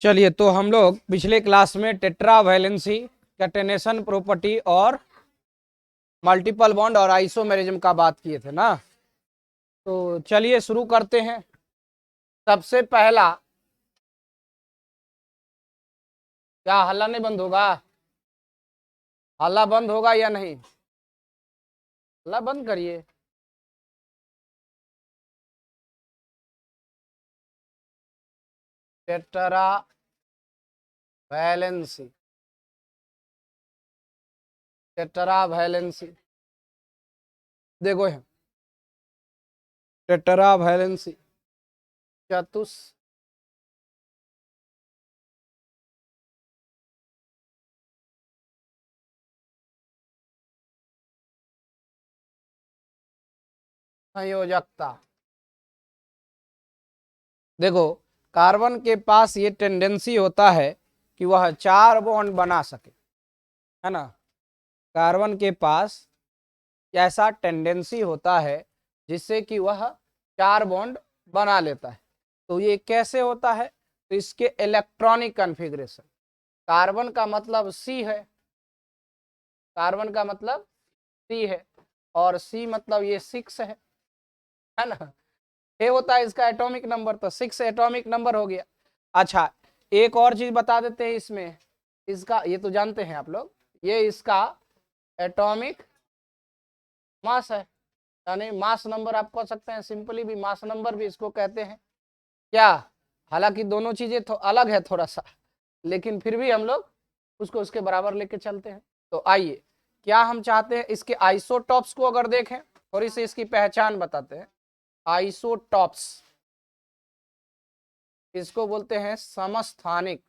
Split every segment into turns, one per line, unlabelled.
चलिए, तो हम लोग पिछले क्लास में टेट्रा वैलेंसी, कैटेनेशन प्रॉपर्टी और मल्टीपल बॉन्ड और आइसोमेरिज्म का बात किए थे ना। तो चलिए शुरू करते हैं। सबसे पहला, क्या हल्ला नहीं बंद होगा? हल्ला बंद होगा या नहीं? हल्ला बंद करिए। टेट्रा वैलेंसी, टेट्रा वैलेंसी देखो है, टेट्रा वैलेंसी चतुष संयोजकता। देखो, कार्बन के पास ये टेंडेंसी होता है कि वह 4 बॉन्ड बना सके, है ना। कार्बन के पास ऐसा टेंडेंसी होता है जिससे कि वह 4 बॉन्ड बना लेता है। तो ये कैसे होता है? तो इसके इलेक्ट्रॉनिक कॉन्फ़िगरेशन, कार्बन का मतलब सी है, कार्बन का मतलब सी है और सी मतलब ये 6 है ना। ये होता है इसका एटॉमिक नंबर, तो 6 एटॉमिक नंबर हो गया। अच्छा, एक और चीज बता देते हैं इसमें, इसका ये तो जानते हैं आप लोग, ये इसका एटॉमिक मास है, यानी मास नंबर आप कह सकते हैं, सिंपली भी मास नंबर भी इसको कहते हैं क्या। हालांकि दोनों चीजें तो अलग है थोड़ा सा, लेकिन फिर भी हम लोग उसको उसके बराबर लेके चलते हैं। तो आइए, क्या हम चाहते हैं, इसके आइसोटॉप्स को अगर देखें, थोड़ी सी इसकी पहचान बताते हैं। आइसोटॉप्स, इसको बोलते हैं समस्थानिक,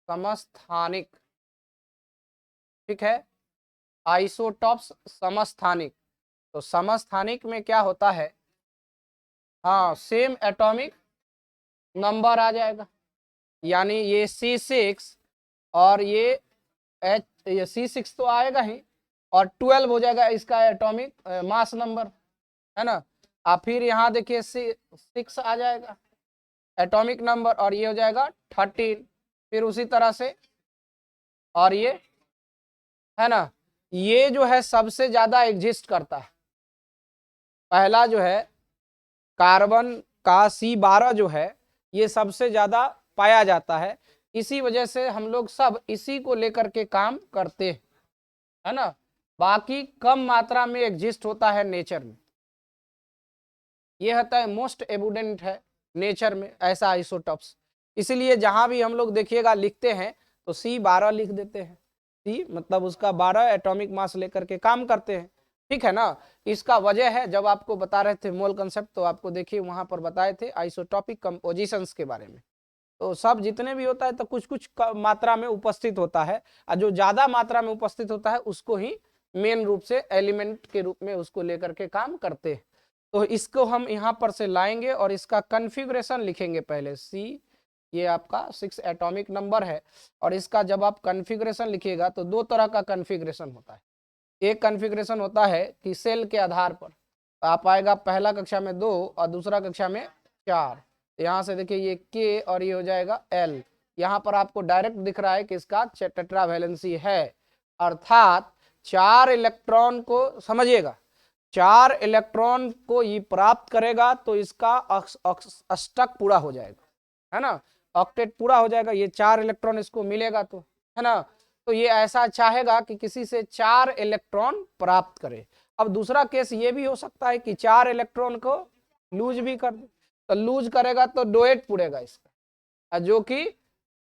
समस्थानिक, ठीक है। आइसोटॉप्स समस्थानिक, तो समस्थानिक में क्या होता है, हाँ, सेम एटॉमिक नंबर आ जाएगा, यानी ये C6 और ये C6 तो आएगा ही, और 12 हो जाएगा इसका एटॉमिक मास नंबर, है ना। आप फिर यहाँ देखिए C6 आ जाएगा एटॉमिक नंबर, और ये हो जाएगा 13, फिर उसी तरह से, और ये, है ना, ये जो है सबसे ज्यादा एग्जिस्ट करता है। पहला जो है कार्बन का C12 जो है, ये सबसे ज्यादा पाया जाता है, इसी वजह से हम लोग सब इसी को लेकर के काम करते हैं, है ना। बाकी कम मात्रा में एग्जिस्ट होता है नेचर में, ये होता है मोस्ट एबुडेंट है नेचर में ऐसा आइसोटॉप्स। इसीलिए जहां भी हम लोग देखिएगा लिखते हैं तो C12 लिख देते हैं, C मतलब उसका 12 एटॉमिक मास लेकर के काम करते हैं, ठीक है ना। इसका वजह है, जब आपको बता रहे थे मोल कंसेप्ट, तो आपको देखिए वहां पर बताए थे आइसोटॉपिक कंपोजिशंस के बारे में। तो सब जितने भी होता है तो कुछ कुछ मात्रा में उपस्थित होता है, और जो ज्यादा मात्रा में उपस्थित होता है उसको ही मेन रूप से एलिमेंट के रूप में उसको लेकर के काम करते हैं। तो इसको हम यहाँ पर से लाएंगे और इसका कन्फिग्रेशन लिखेंगे पहले। सी, ये आपका 6 एटॉमिक नंबर है, और इसका जब आप कन्फिग्रेशन लिखिएगा तो 2 तरह का कन्फिग्रेशन होता है। एक कन्फिग्रेशन होता है कि सेल के आधार पर, तो आप आएगा पहला कक्षा में 2 और दूसरा कक्षा में 4। यहाँ से देखिए ये K और ये हो जाएगा L, यहाँ पर आपको डायरेक्ट दिख रहा है कि इसका टेट्रा वैलेंसी है, अर्थात 4 इलेक्ट्रॉन को, समझिएगा, 4 इलेक्ट्रॉन को ये प्राप्त करेगा तो इसका अष्टक पूरा हो जाएगा, है ना, ऑक्टेट पूरा हो जाएगा, ये 4 इलेक्ट्रॉन इसको मिलेगा तो, है ना। तो ये ऐसा चाहेगा कि किसी से 4 इलेक्ट्रॉन प्राप्त करे। अब दूसरा केस ये भी हो सकता है कि 4 इलेक्ट्रॉन को लूज भी कर दे, तो लूज करेगा तो डोएट पूरेगा इसका,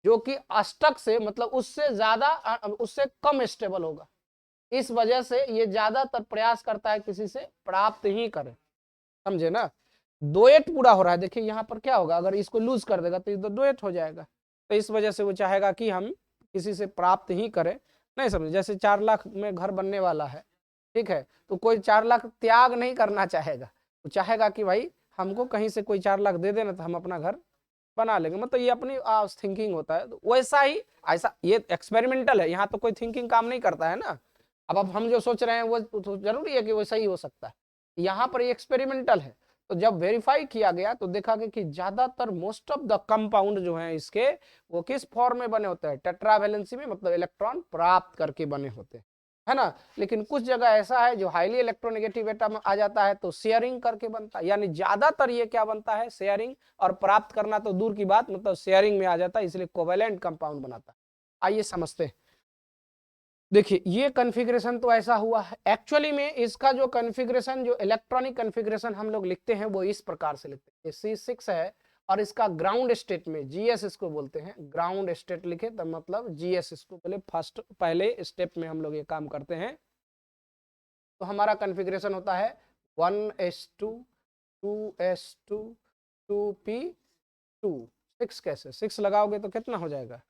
जो कि अष्टक से मतलब उससे ज्यादा, उससे कम स्टेबल होगा। इस वजह से ये ज्यादातर प्रयास करता है किसी से प्राप्त ही करे, समझे ना। डोएट पूरा हो रहा है, देखिए यहाँ पर क्या होगा, अगर इसको लूज कर देगा तो ये तो डोएट हो जाएगा, तो इस वजह से वो चाहेगा कि हम किसी से प्राप्त ही करें, नहीं समझे। जैसे 4 लाख में घर बनने वाला है, ठीक है, तो कोई 4 लाख त्याग नहीं करना चाहेगा, वो चाहेगा कि भाई हमको कहीं से कोई 4 लाख दे देना तो हम अपना घर बना लेंगे, मतलब ये अपनी थिंकिंग होता है। तो वैसा ही, ऐसा ये एक्सपेरिमेंटल है, यहाँ तो कोई थिंकिंग काम नहीं करता है ना। अब हम जो सोच रहे हैं वो तो जरूरी है कि वो सही हो सकता है, यहाँ पर ये एक्सपेरिमेंटल है, तो जब वेरीफाई किया गया तो देखा गया कि ज्यादातर मोस्ट ऑफ द कंपाउंड जो है इसके वो किस फॉर्म में बने होते हैं, टेट्रावैलेंसी में, मतलब इलेक्ट्रॉन प्राप्त करके बने होते हैं, है ना। लेकिन कुछ जगह ऐसा है जो हाईली इलेक्ट्रोनेगेटिव एटम आ जाता है तो शेयरिंग करके बनता है, यानी ज्यादातर ये क्या बनता है, शेयरिंग, और प्राप्त करना तो दूर की बात, मतलब शेयरिंग में आ जाता है, इसलिए कोवेलेंट कंपाउंड बनाता है। आइए समझते हैं। देखिए ये कॉन्फ़िगरेशन तो ऐसा हुआ है, एक्चुअली में इसका जो कॉन्फ़िगरेशन, जो इलेक्ट्रॉनिक कॉन्फ़िगरेशन हम लोग लिखते हैं वो इस प्रकार से लिखते हैं, ये C6 है और इसका ग्राउंड स्टेट में GS इसको बोलते हैं, ग्राउंड स्टेट लिखे तो मतलब GS इसको पहले स्टेप में हम लोग ये काम करते हैं। तो हमारा कॉन्फ़िगरेशन होता है 1s2 2s2 2p2। 6 कैसे, 6 लगाओगे तो कितना हो जाएगा,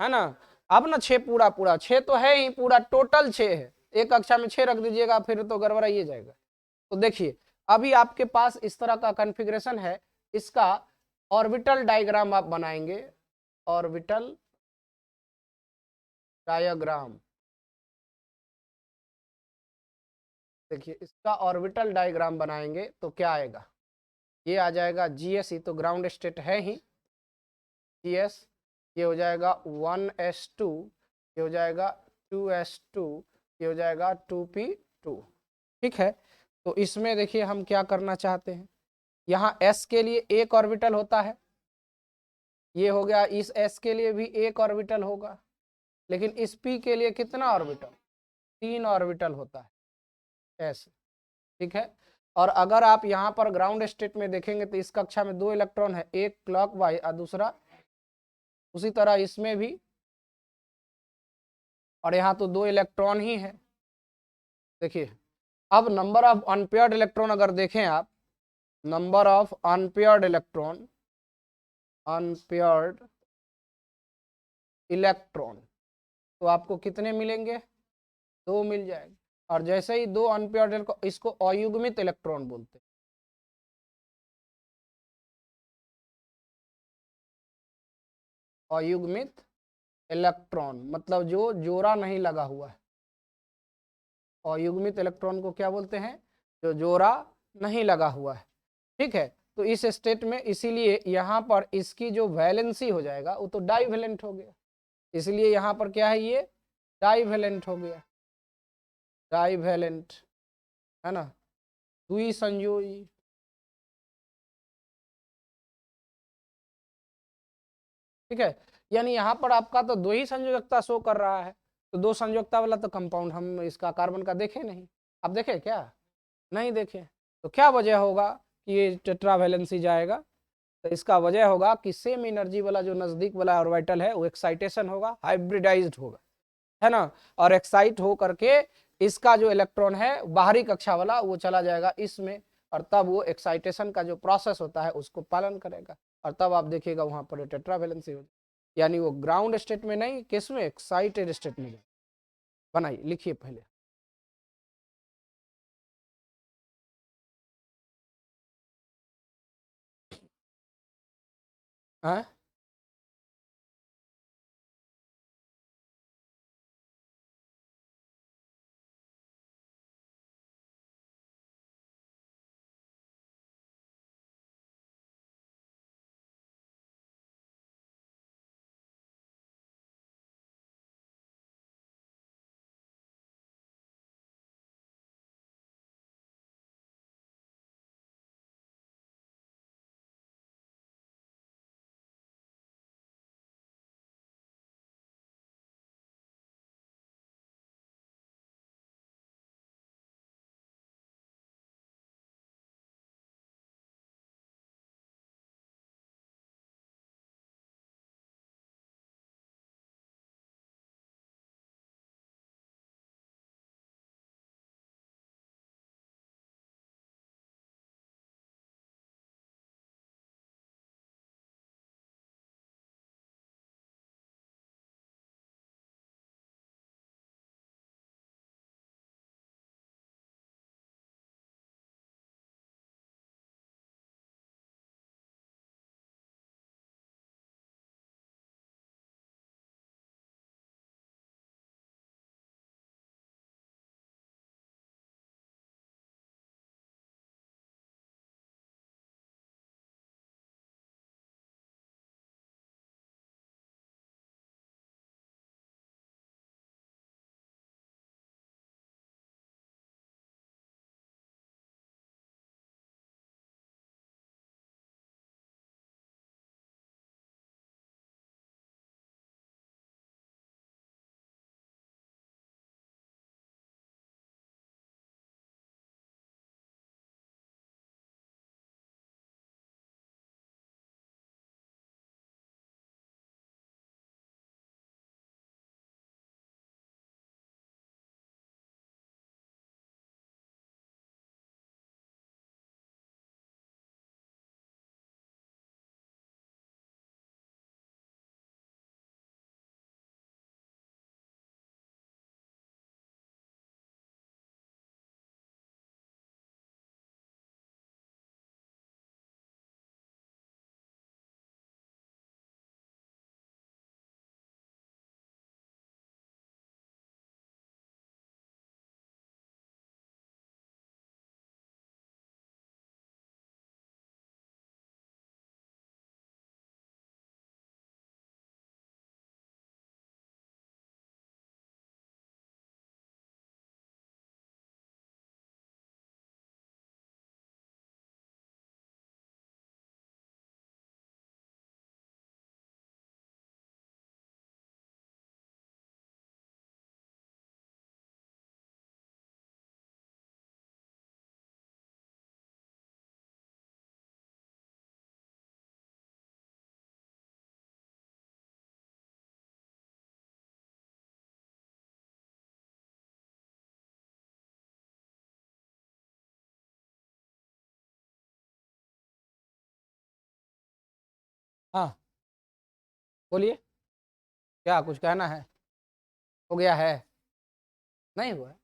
है ना। अब ना 6 पूरा पूरा 6 तो है ही, पूरा टोटल 6 है, एक कक्षा में 6 रख दीजिएगा फिर तो गड़बड़ा ही जाएगा। तो देखिए अभी आपके पास इस तरह का कॉन्फ़िगरेशन है, इसका ऑर्बिटल डायग्राम आप बनाएंगे, ऑर्बिटल डायग्राम। देखिए इसका ऑर्बिटल डायग्राम बनाएंगे तो क्या आएगा, ये आ जाएगा GS, ये तो ग्राउंड स्टेट है ही, GS, ये हो जाएगा 1s2, ये हो जाएगा 2s2, ये हो जाएगा 2p2। ठीक है, तो इसमें देखिए हम क्या करना चाहते हैं, यहाँ s के लिए एक ऑर्बिटल होता है, ये हो गया, इस s के लिए भी एक ऑर्बिटल होगा, लेकिन इस p के लिए कितना ऑर्बिटल, 3 ऑर्बिटल होता है s। ठीक है, और अगर आप यहाँ पर ग्राउंड स्टेट में देखेंगे तो इस कक्षा में 2 इलेक्ट्रॉन है, एक क्लॉकवाइज और दूसरा उसी तरह इसमें भी, और यहाँ तो 2 इलेक्ट्रॉन ही है। देखिए अब नंबर ऑफ अनपेयर्ड इलेक्ट्रॉन अगर देखें आप, number of unpaired electron, unpaired electron, तो आपको कितने मिलेंगे, 2 मिल जाएंगे। और जैसे ही 2 अनपेयर्ड, इसको अयुग्मित इलेक्ट्रॉन बोलते हैं, अयुग्मित इलेक्ट्रॉन मतलब जो जोड़ा नहीं लगा हुआ है, अयुग्मित इलेक्ट्रॉन को क्या बोलते हैं, जो जोड़ा नहीं लगा हुआ है। ठीक है, तो इस स्टेट में इसीलिए यहाँ पर इसकी जो वैलेंसी हो जाएगा वो तो डाइवेलेंट हो गया, इसलिए यहाँ पर क्या है, ये डाइवेलेंट हो गया, डाइवेलेंट, है ना, द्विसंयोजी। ठीक है, यानी यहाँ पर आपका तो 2 ही संयोजकता शो कर रहा है, तो 2 संयोजकता वाला तो कंपाउंड हम इसका कार्बन का देखे नहीं, आप देखे क्या, नहीं देखे, तो क्या वजह होगा कि ये टेट्रावैलेंसी जाएगा, तो इसका वजह होगा कि सेम एनर्जी वाला जो नजदीक वाला ऑर्बिटल है वो एक्साइटेशन होगा, हाइब्रिडाइज्ड होगा, है ना, और एक्साइट हो करके इसका जो इलेक्ट्रॉन है बाहरी कक्षा वाला वो चला जाएगा इसमें, और तब वो एक्साइटेशन का जो प्रोसेस होता है उसको पालन करेगा, और तब आप देखिएगा वहां पर टेट्रावैलेंसी हो, यानी वो ग्राउंड स्टेट में नहीं, किस में, एक्साइटेड स्टेट में। बनाइए, लिखिए पहले। हाँ हाँ बोलिए, क्या कुछ कहना है? हो गया है? नहीं हुआ है?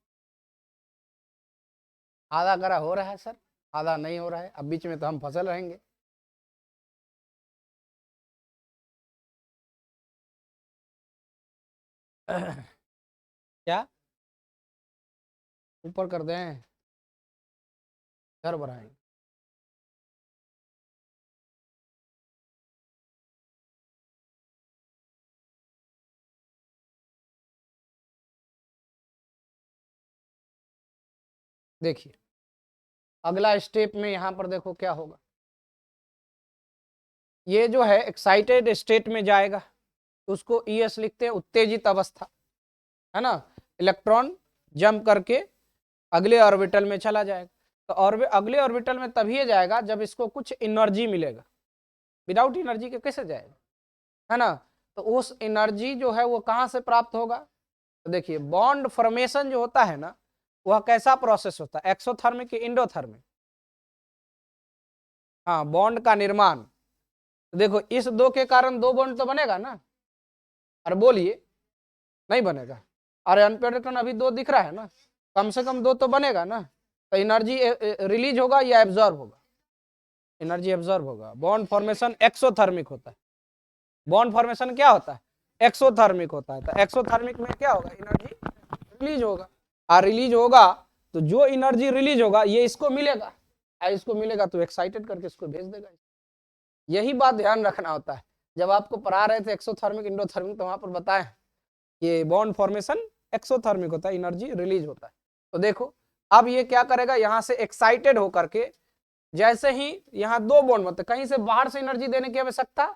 आधा करा हो रहा है सर, आधा नहीं हो रहा है, अब बीच में तो हम फसल रहेंगे। क्या ऊपर कर दें? घर बनाएंगे। देखिए अगला स्टेप में यहां पर देखो क्या होगा। ये जो है एक्साइटेड स्टेट में जाएगा, तो उसको ईएस लिखते हैं, उत्तेजित अवस्था, है ना। इलेक्ट्रॉन जंप करके अगले ऑर्बिटल में चला जाएगा। तो अगले ऑर्बिटल में तभी जाएगा जब इसको कुछ एनर्जी मिलेगा। विदाउट एनर्जी के कैसे जाएगा, है ना। तो उस एनर्जी जो है वो कहां से प्राप्त होगा? तो देखिए बॉन्ड फॉर्मेशन जो होता है ना, वह कैसा प्रोसेस होता है, एक्सोथर्मिक कि इंडोथर्मिक? हाँ, बॉन्ड का निर्माण। तो देखो इस दो के कारण दो बॉन्ड तो बनेगा ना, अरे बोलिए, नहीं बनेगा? अरे अनपेयर्ड इलेक्ट्रॉन अभी दो दिख रहा है ना, कम से कम दो तो बनेगा ना। तो एनर्जी रिलीज होगा या एब्जॉर्ब होगा? एनर्जी एब्जॉर्ब होगा। बॉन्ड फॉर्मेशन एक्सोथर्मिक होता है। बॉन्ड फॉर्मेशन क्या होता है? एक्सोथर्मिक होता है। तो एक्सोथर्मिक में क्या होगा, एनर्जी रिलीज होगा। और रिलीज होगा तो जो एनर्जी रिलीज होगा ये इसको मिलेगा, और इसको मिलेगा तो एक्साइटेड करके इसको भेज देगा। यही बात ध्यान रखना होता है। जब आपको पढ़ा रहे थे एक्सोथर्मिक इंडोथर्मिक, तो वहां पर बताएं ये बॉन्ड फॉर्मेशन एक्सोथर्मिक होता है, एनर्जी रिलीज होता है। तो देखो अब ये क्या करेगा, यहां से एक्साइटेड होकर के जैसे ही यहाँ दो बॉन्ड बनते, कहीं से बाहर से एनर्जी देने की आवश्यकता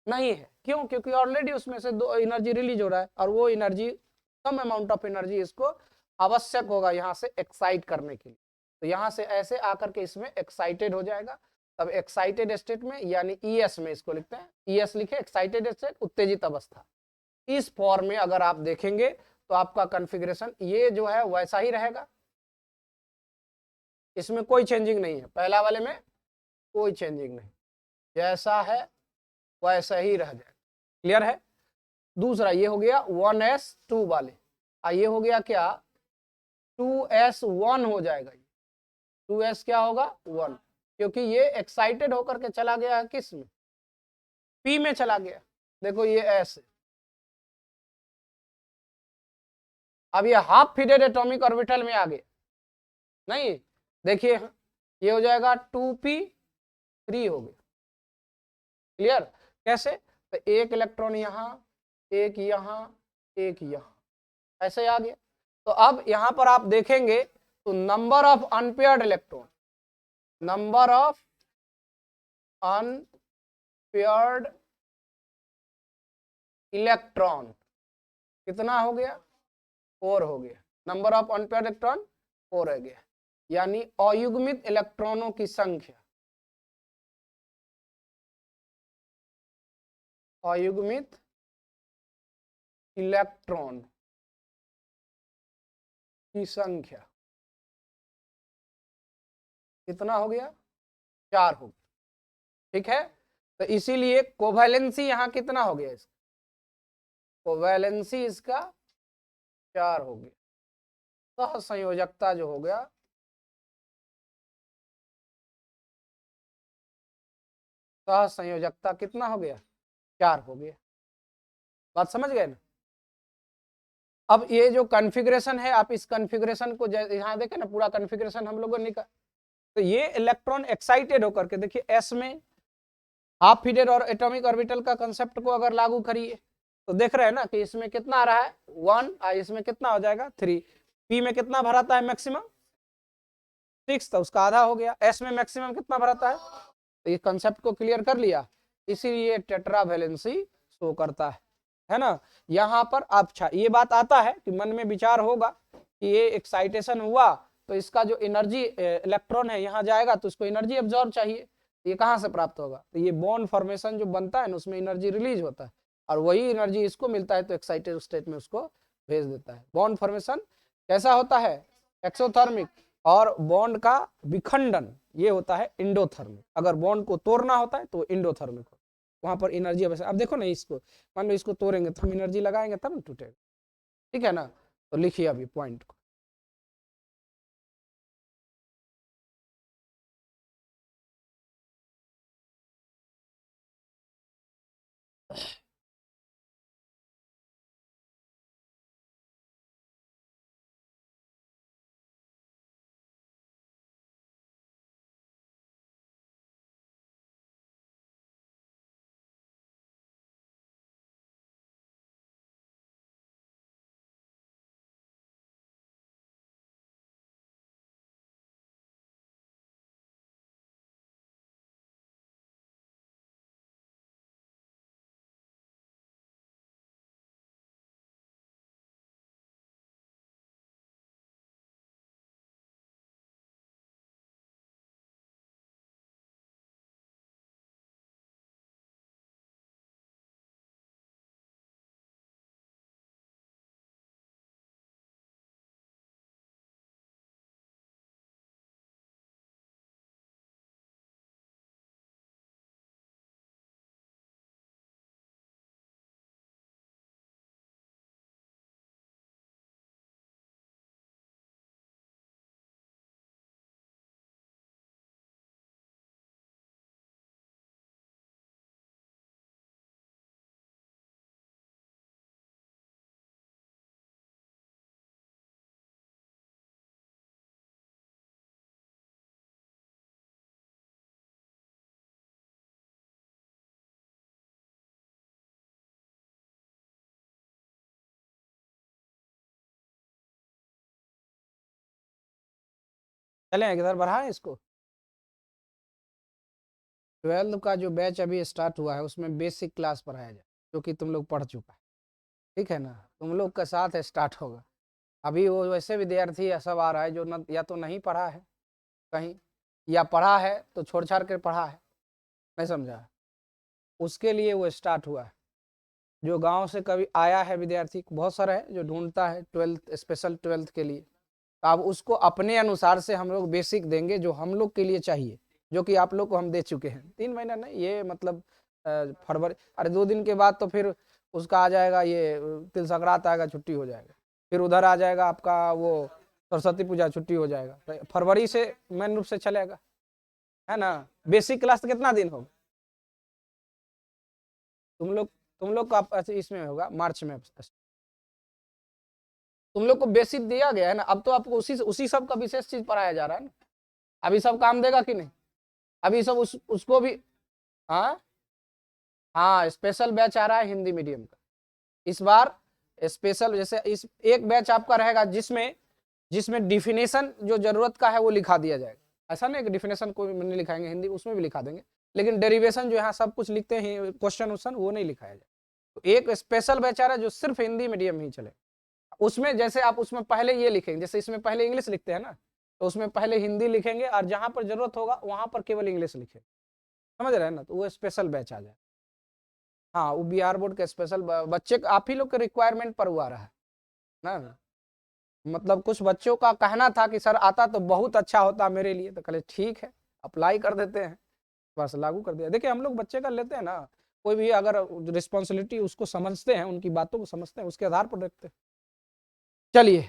नहीं है। क्यों? क्योंकि ऑलरेडी उसमें से दो एनर्जी रिलीज हो रहा है, और वो energy come amount of energy इसको आवश्यक होगा यहाँ से एक्साइट करने के लिए। तो यहाँ से ऐसे आकर के इसमें एक्साइटेड हो जाएगा। तब एक्साइटेड स्टेट में यानी ईएस में इसको लिखते हैं, ईएस लिखे, एक्साइटेड स्टेट, उत्तेजित अवस्था। इस फॉर्म में अगर आप देखेंगे तो आपका कॉन्फ़िगरेशन ये जो है वैसा ही रहेगा, इसमें कोई चेंजिंग नहीं है। पहला वाले में कोई चेंजिंग नहीं, जैसा है वैसा ही रह जाएगा। क्लियर है? दूसरा ये हो गया 1s2 वाले, ये हो गया क्या, 2s1 हो जाएगा। 2s क्या होगा, 1, क्योंकि ये एक्साइटेड होकर के चला गया है किस में, p में चला गया। देखो ये s है। अब ये हाफ फिडेड एटॉमिक ऑर्बिटल में आ गया, नहीं देखिए ये हो जाएगा 2p3 हो गया। क्लियर? कैसे? तो एक इलेक्ट्रॉन यहाँ, एक यहाँ, एक यहाँ, ऐसे आ गया। तो अब यहां पर आप देखेंगे तो number of unpaired electron, number of unpaired electron कितना हो गया, 4 हो गया। नंबर ऑफ अनपेयर्ड इलेक्ट्रॉन 4 हो गया, यानी अयुग्मित इलेक्ट्रॉनों की संख्या, अयुग्मित इलेक्ट्रॉन की संख्या कितना हो गया, 4 हो गया। ठीक है, तो इसीलिए कोवैलेंसी यहां कितना हो गया, इसका कोवैलेंसी इसका 4 हो गया। सहसंयोजकता जो हो गया, सहसंयोजकता कितना हो गया, 4 हो गया। बात समझ गए ना? अब ये जो कॉन्फ़िगरेशन है, आप इस कॉन्फ़िगरेशन को यहाँ देखें ना, पूरा कॉन्फ़िगरेशन हम लोगों ने, तो ये इलेक्ट्रॉन एक्साइटेड होकर के देखिए एस में हाफ फिडेड और एटॉमिक ऑर्बिटल का कंसेप्ट को अगर लागू करिए तो देख रहे हैं ना कि इसमें कितना आ रहा है 1, इसमें कितना हो जाएगा 3। पी में कितना भराता है मैक्सिमम 6, तो उसका आधा हो गया। एस में मैक्सिमम कितना भराता है, तो ये कंसेप्ट को क्लियर कर लिया, इसीलिए टेट्रा वैलेंसी शो करता है ना। यहाँ पर अच्छा ये बात आता है कि मन में विचार होगा कि ये एक्साइटेशन हुआ तो इसका जो एनर्जी इलेक्ट्रॉन है यहाँ जाएगा तो उसको एनर्जी एब्जॉर्ब चाहिए, ये कहाँ से प्राप्त होगा, तो ये बॉन्ड फॉर्मेशन जो बनता है ना उसमें एनर्जी रिलीज होता है, और वही एनर्जी इसको मिलता है तो एक्साइटेड स्टेट में उसको भेज देता है। बॉन्ड फॉर्मेशन कैसा होता है, एक्सोथर्मिक, और बॉन्ड का विखंडन ये होता है इंडोथर्मिक। अगर बॉन्ड को तोड़ना होता है तो इंडोथर्मिक होता है। वहां पर एनर्जी अवश्य। अब देखो ना, इसको मान लो इसको तोड़ेंगे तो हम एनर्जी लगाएंगे तब ना टूटेगा, ठीक है ना। तो लिखिए अभी पॉइंट को। चलें इधर बढ़ाएं इसको। 12th का जो बैच अभी स्टार्ट हुआ है उसमें बेसिक क्लास पढ़ाया जाए, जो कि तुम लोग पढ़ चुका है, ठीक है ना। तुम लोग के साथ स्टार्ट होगा। अभी वो वैसे विद्यार्थी सब आ रहा है जो न, या तो नहीं पढ़ा है कहीं, या पढ़ा है तो छोड़ छाड़ कर पढ़ा है, नहीं समझा, उसके लिए वो स्टार्ट हुआ है। जो गांव से कभी आया है विद्यार्थी बहुत सारा है जो ढूंढता है 12th स्पेशल 12th के लिए, तो अब उसको अपने अनुसार से हम लोग बेसिक देंगे जो हम लोग के लिए चाहिए, जो कि आप लोग को हम दे चुके हैं। 3 महीना नहीं, ये मतलब फरवरी, अरे 2 दिन के बाद तो फिर उसका आ जाएगा, ये तिल संक्रांत आएगा, छुट्टी हो जाएगा। फिर उधर आ जाएगा आपका वो सरस्वती पूजा, छुट्टी हो जाएगा। तो फरवरी से मेन रूप से चलेगा, है ना। बेसिक क्लास कितना दिन होगा तुम लोग का इसमें होगा मार्च में। तुम लोग को बेसिक दिया गया है ना, अब तो आपको उसी उसी सब का विशेष चीज पढ़ाया जा रहा है ना। अभी सब काम देगा कि नहीं, अभी सब उसको भी। हाँ हाँ, स्पेशल बैच आ रहा है हिंदी मीडियम का इस बार। स्पेशल जैसे इस एक बैच आपका रहेगा जिसमें जिसमें डिफिनेशन जो जरूरत का है वो लिखा दिया जाएगा। ऐसा नहीं कि डिफिनेशन कोई नहीं लिखाएंगे, हिंदी उसमें भी लिखा देंगे, लेकिन डेरिवेशन जो यहाँ सब कुछ लिखते हैं क्वेश्चन वोश्चन वो नहीं लिखाया जाए। तो एक स्पेशल बैच आ रहा है जो सिर्फ हिंदी मीडियम में ही चले। उसमें जैसे आप उसमें पहले ये लिखेंगे, जैसे इसमें पहले इंग्लिश लिखते हैं ना, तो उसमें पहले हिंदी लिखेंगे और जहां पर जरूरत होगा वहां पर केवल इंग्लिश लिखेंगे, समझ रहे हैं ना। तो वो स्पेशल बैच आ जाए। हाँ, वो बिहार बोर्ड के स्पेशल बच्चे आप ही लोग के रिक्वायरमेंट पर हुआ रहा है ना। मतलब कुछ बच्चों का कहना था कि सर आता तो बहुत अच्छा होता मेरे लिए, तो कहे ठीक है अप्लाई कर देते हैं, बस लागू कर दिया। देखिए हम लोग बच्चे का लेते हैं ना, कोई भी अगर रिस्पॉन्सिबिलिटी उसको समझते हैं, उनकी बातों को समझते हैं, उसके आधार पर देखते हैं। चलिए,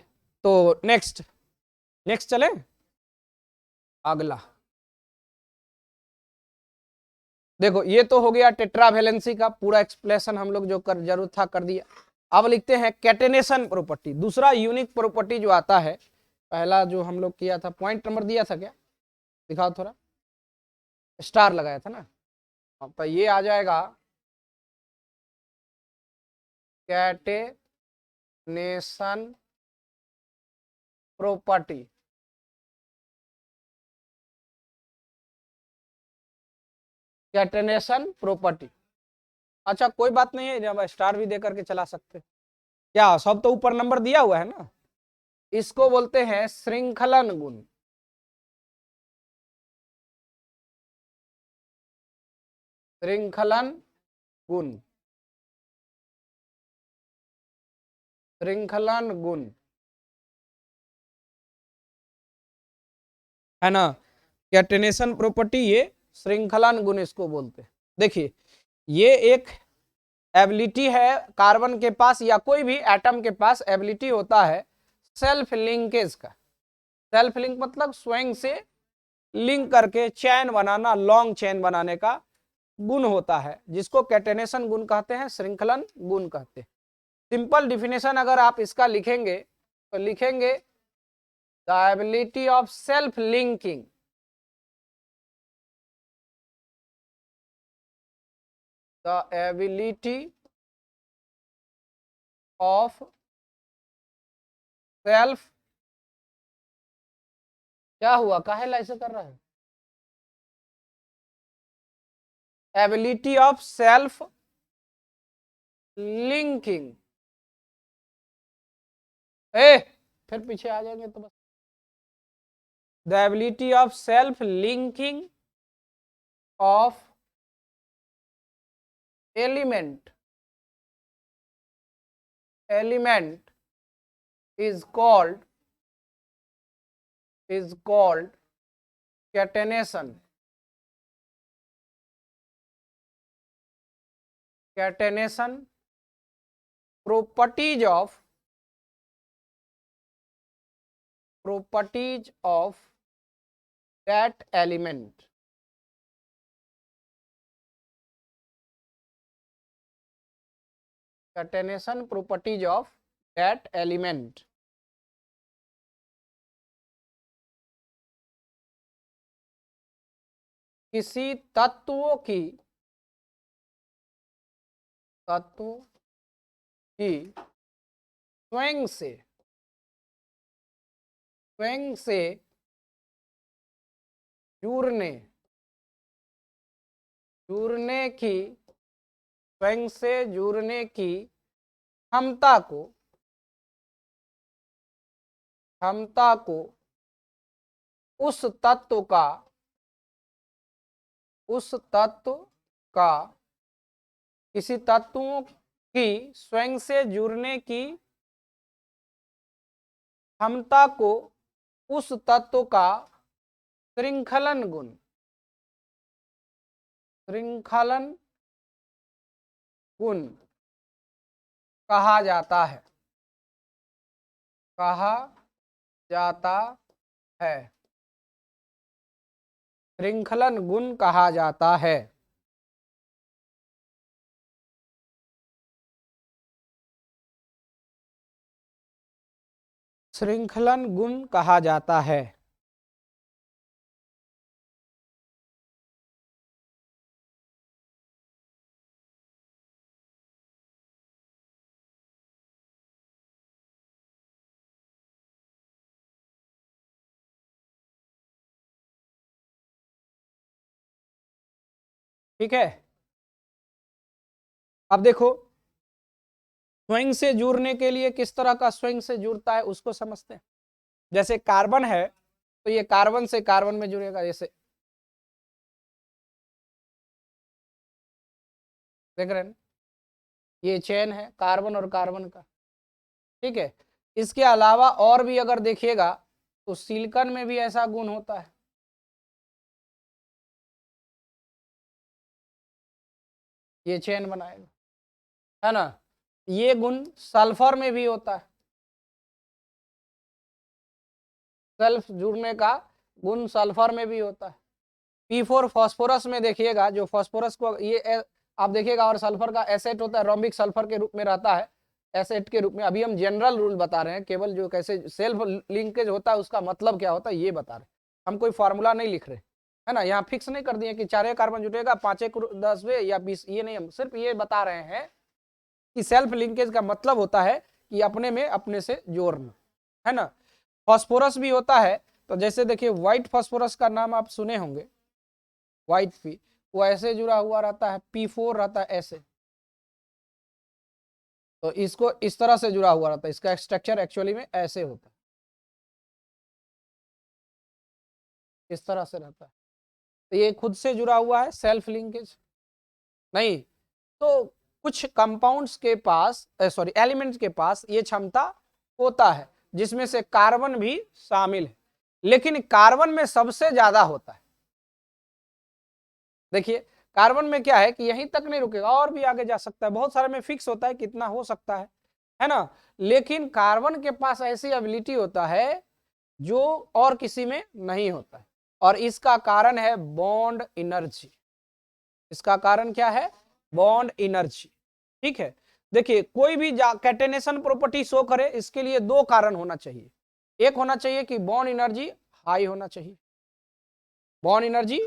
तो नेक्स्ट नेक्स्ट चले अगला। देखो ये तो हो गया टेट्रावेलेंसी का पूरा एक्सप्लेनेशन, हम लोग जो कर जरूरत था कर दिया। अब लिखते हैं कैटेनेशन प्रॉपर्टी, दूसरा यूनिक प्रॉपर्टी जो आता है। पहला जो हम लोग किया था, पॉइंट नंबर दिया था क्या, दिखाओ थोड़ा, स्टार लगाया था ना। तो ये आ जाएगा कैटेनेशन प्रॉपर्टी। कैटेनेशन प्रॉपर्टी, अच्छा कोई बात नहीं है, जब स्टार भी दे करके चला सकते। क्या सब तो ऊपर नंबर दिया हुआ है ना। इसको बोलते हैं श्रृंखलन गुण। श्रृंखलन गुण, श्रृंखलन गुण, है ना। कैटेनेशन प्रॉपर्टी ये श्रृंखलन गुण इसको बोलते हैं। देखिए ये एक एबिलिटी है कार्बन के पास या कोई भी एटम के पास एबिलिटी होता है सेल्फ लिंकेज का। सेल्फ लिंक मतलब स्वयं से लिंक करके चैन बनाना, लॉन्ग चैन बनाने का गुण होता है, जिसको कैटेनेशन गुण कहते हैं, श्रृंखलन गुण कहते हैं। सिंपल डिफिनेशन अगर आप इसका लिखेंगे तो लिखेंगे the ability of self linking, the ability of self, क्या हुआ, काहे ला ऐसे कर रहा है, एबिलिटी ऑफ सेल्फ लिंकिंग। फिर पीछे आ जाएंगे तो बस, the ability of self linking of element is called catenation. Catenation properties of that element. Catenation properties of that element. किसी तत्व की स्वयं से जुड़ने की स्वयं से जुड़ने की क्षमता को उस तत्व का किसी तत्वों की स्वयं से जुड़ने की क्षमता को उस तत्व का श्रृंखलन गुण कहा जाता है। श्रृंखलन गुण कहा जाता है। श्रृंखलन गुण कहा जाता है। ठीक है, अब देखो स्वयं से जुड़ने के लिए किस तरह का स्वयं से जुड़ता है उसको समझते हैं। जैसे कार्बन है तो ये कार्बन से कार्बन में जुड़ेगा, जैसे देख रहे हैं ये चेन है कार्बन और कार्बन का। ठीक है, इसके अलावा और भी अगर देखिएगा तो सिलिकॉन में भी ऐसा गुण होता है। ये चेन बनाएगा, है ना। ये गुण सल्फर में भी होता है, सेल्फ जुड़ने का गुण सल्फर में भी होता है। P4 फास्फोरस में देखिएगा, जो फास्फोरस को ये आप देखिएगा, और सल्फर का एसेट होता है, रोम्बिक सल्फर के रूप में रहता है, एसेट के रूप में। अभी हम जनरल रूल बता रहे हैं, केवल जो कैसे सेल्फ लिंकेज होता है उसका मतलब क्या होता है ये बता रहे हैं, हम कोई फार्मूला नहीं लिख रहे, है ना। यहाँ फिक्स नहीं कर दिए कि 4 कार्बन जुटेगा 5 10वें या 20, ये नहीं, हम सिर्फ ये बता रहे हैं कि सेल्फ लिंकेज का मतलब होता है कि अपने में अपने से जोड़ना, है ना। फास्फोरस भी होता है, तो जैसे देखिए व्हाइट फास्फोरस का नाम आप सुने होंगे, व्हाइट पी, वो ऐसे जुड़ा हुआ रहता है, P4 रहता है ऐसे, तो इसको इस तरह से जुड़ा हुआ रहता है, इसका स्ट्रक्चर एक्चुअली में ऐसे होता है, इस तरह से रहता है। तो ये खुद से जुड़ा हुआ है, सेल्फ लिंकेज नहीं। तो कुछ कंपाउंड्स के पास, सॉरी एलिमेंट्स के पास ये क्षमता होता है, जिसमें से कार्बन भी शामिल है, लेकिन कार्बन में सबसे ज्यादा होता है। देखिए कार्बन में क्या है कि यहीं तक नहीं रुकेगा, और भी आगे जा सकता है, बहुत सारे में फिक्स होता है कितना हो सकता है ना। लेकिन कार्बन के पास ऐसी एबिलिटी होता है जो और किसी में नहीं होता है, और इसका कारण है बॉन्ड एनर्जी। इसका कारण क्या है? Bond energy. ठीक है, देखिए कोई भी कैटेनेशन प्रॉपर्टी शो करे, इसके लिए दो कारण होना चाहिए। एक होना चाहिए कि बॉन्ड एनर्जी हाई होना चाहिए, बॉन्ड एनर्जी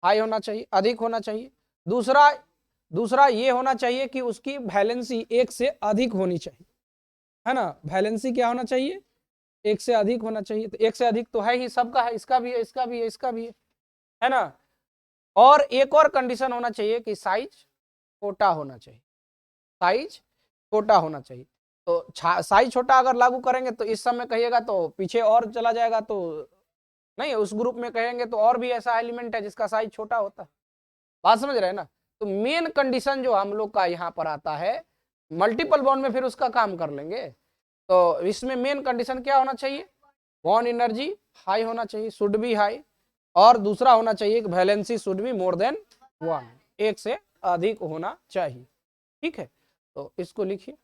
हाई होना चाहिए, अधिक होना चाहिए। दूसरा दूसरा ये होना चाहिए कि उसकी वैलेंसी एक से अधिक होनी चाहिए, है ना। वैलेंसी क्या होना चाहिए? एक से अधिक होना चाहिए। तो एक से अधिक तो है ही, सबका है, इसका भी है, इसका भी है, इसका भी है ना। और एक और कंडीशन होना चाहिए कि साइज छोटा होना चाहिए, साइज छोटा होना चाहिए। तो साइज छोटा अगर लागू करेंगे तो इस समय कहिएगा तो पीछे और चला जाएगा, तो नहीं, उस ग्रुप में कहेंगे तो और भी ऐसा एलिमेंट है जिसका साइज छोटा होता है। बात समझ रहे हैं ना। तो मेन कंडीशन जो हम लोग का यहाँ पर आता है, मल्टीपल बॉन्ड में फिर उसका काम कर लेंगे। तो इसमें मेन कंडीशन क्या होना चाहिए? बॉन्ड एनर्जी हाई होना चाहिए, शुड बी हाई। और दूसरा होना चाहिए कि valency should be more than 1, एक से अधिक होना चाहिए। ठीक है, तो इसको लिखिए।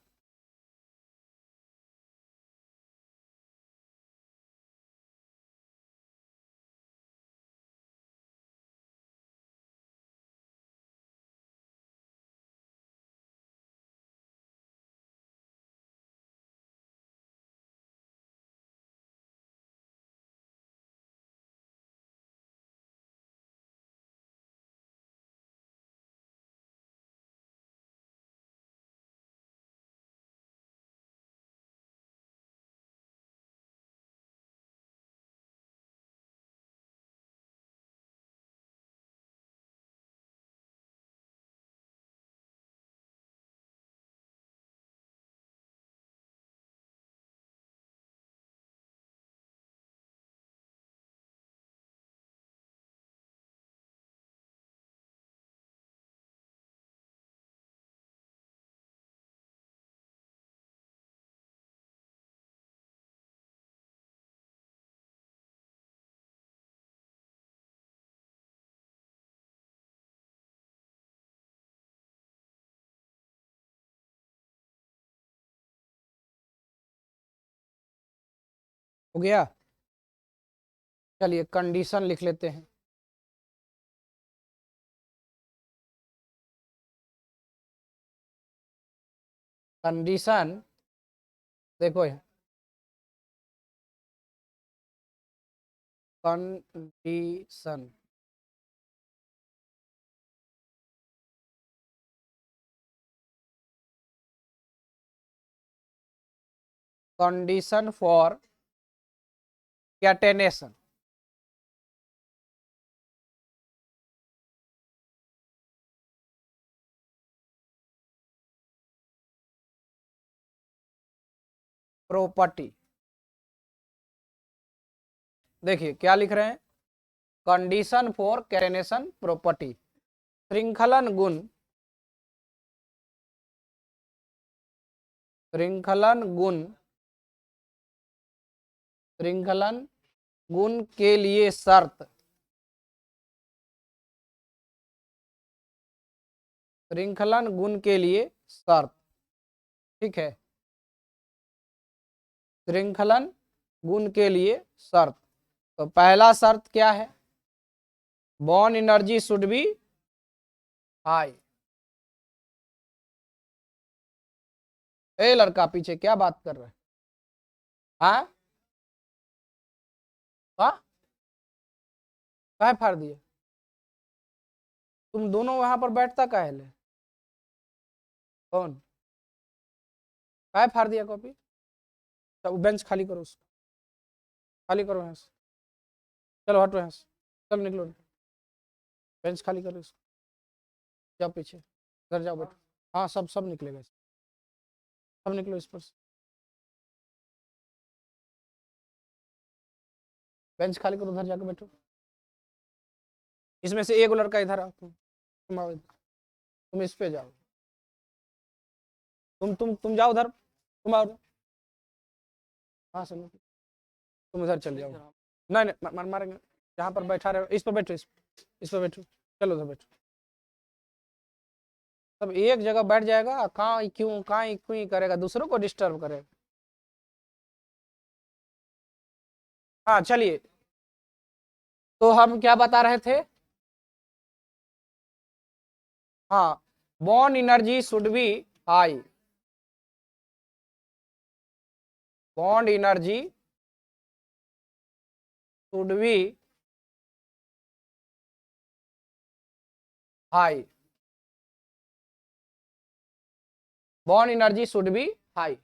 हो गया? चलिए कंडीशन लिख लेते हैं। कंडीशन देखो, condition condition for catenation. Property देखिए क्या लिख रहे हैं, कंडीशन फॉर कैटेनेशन प्रॉपर्टी। श्रृंखलन गुण, श्रृंखलन गुण, श्रृंखलन गुण के लिए शर्त, श्रृंखलन गुण के लिए शर्त। ठीक है, श्रृंखलन गुण के लिए शर्त। तो पहला शर्त क्या है? Bond energy should be high. ए लड़का पीछे क्या बात कर रहे हैं? हाँ हाँ, काहे फाड़ दिए? तुम दोनों वहां पर बैठता काहे ले? कौन? काहे फाड़ दिया कॉपी? तो बेंच खाली करो, उसको खाली करो यहाँ से। चलो हटो यहाँ से, चल निकलो, बेंच खाली करो इसको। जाओ पीछे, घर जाओ बैठो। हाँ सब सब निकलेगा, सब निकलो इस पर से। बेंच खाली करो, उधर जाकर बैठो। इसमें से एक लड़का इधर आओ, तुम आओ इधर। तुम इस पे जाओ, तुम जाओ उधर, तुम आओ। हाँ सुनो, तुम उधर चल जाओ। नहीं नहीं मारेंगे। जहाँ पर बैठा रहे इस पर बैठो, इस पर बैठो, चलो उधर बैठो। सब एक जगह बैठ जाएगा, कहाँ क्यों करेगा, दूसरों को डिस्टर्ब करेगा। हाँ चलिए, तो हम क्या बता रहे थे? हाँ, bond energy should be high, bond energy should be high, bond energy should be high,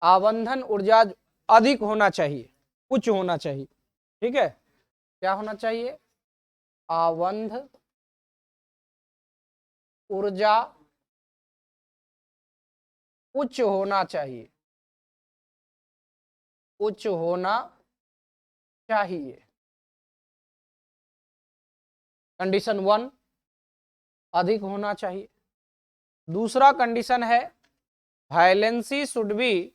आबंधन ऊर्जा अधिक होना चाहिए, उच्च होना चाहिए। ठीक है, क्या होना चाहिए? आबंध ऊर्जा उच्च होना चाहिए, उच्च होना चाहिए। कंडीशन 1 अधिक होना चाहिए। दूसरा कंडीशन है valency should be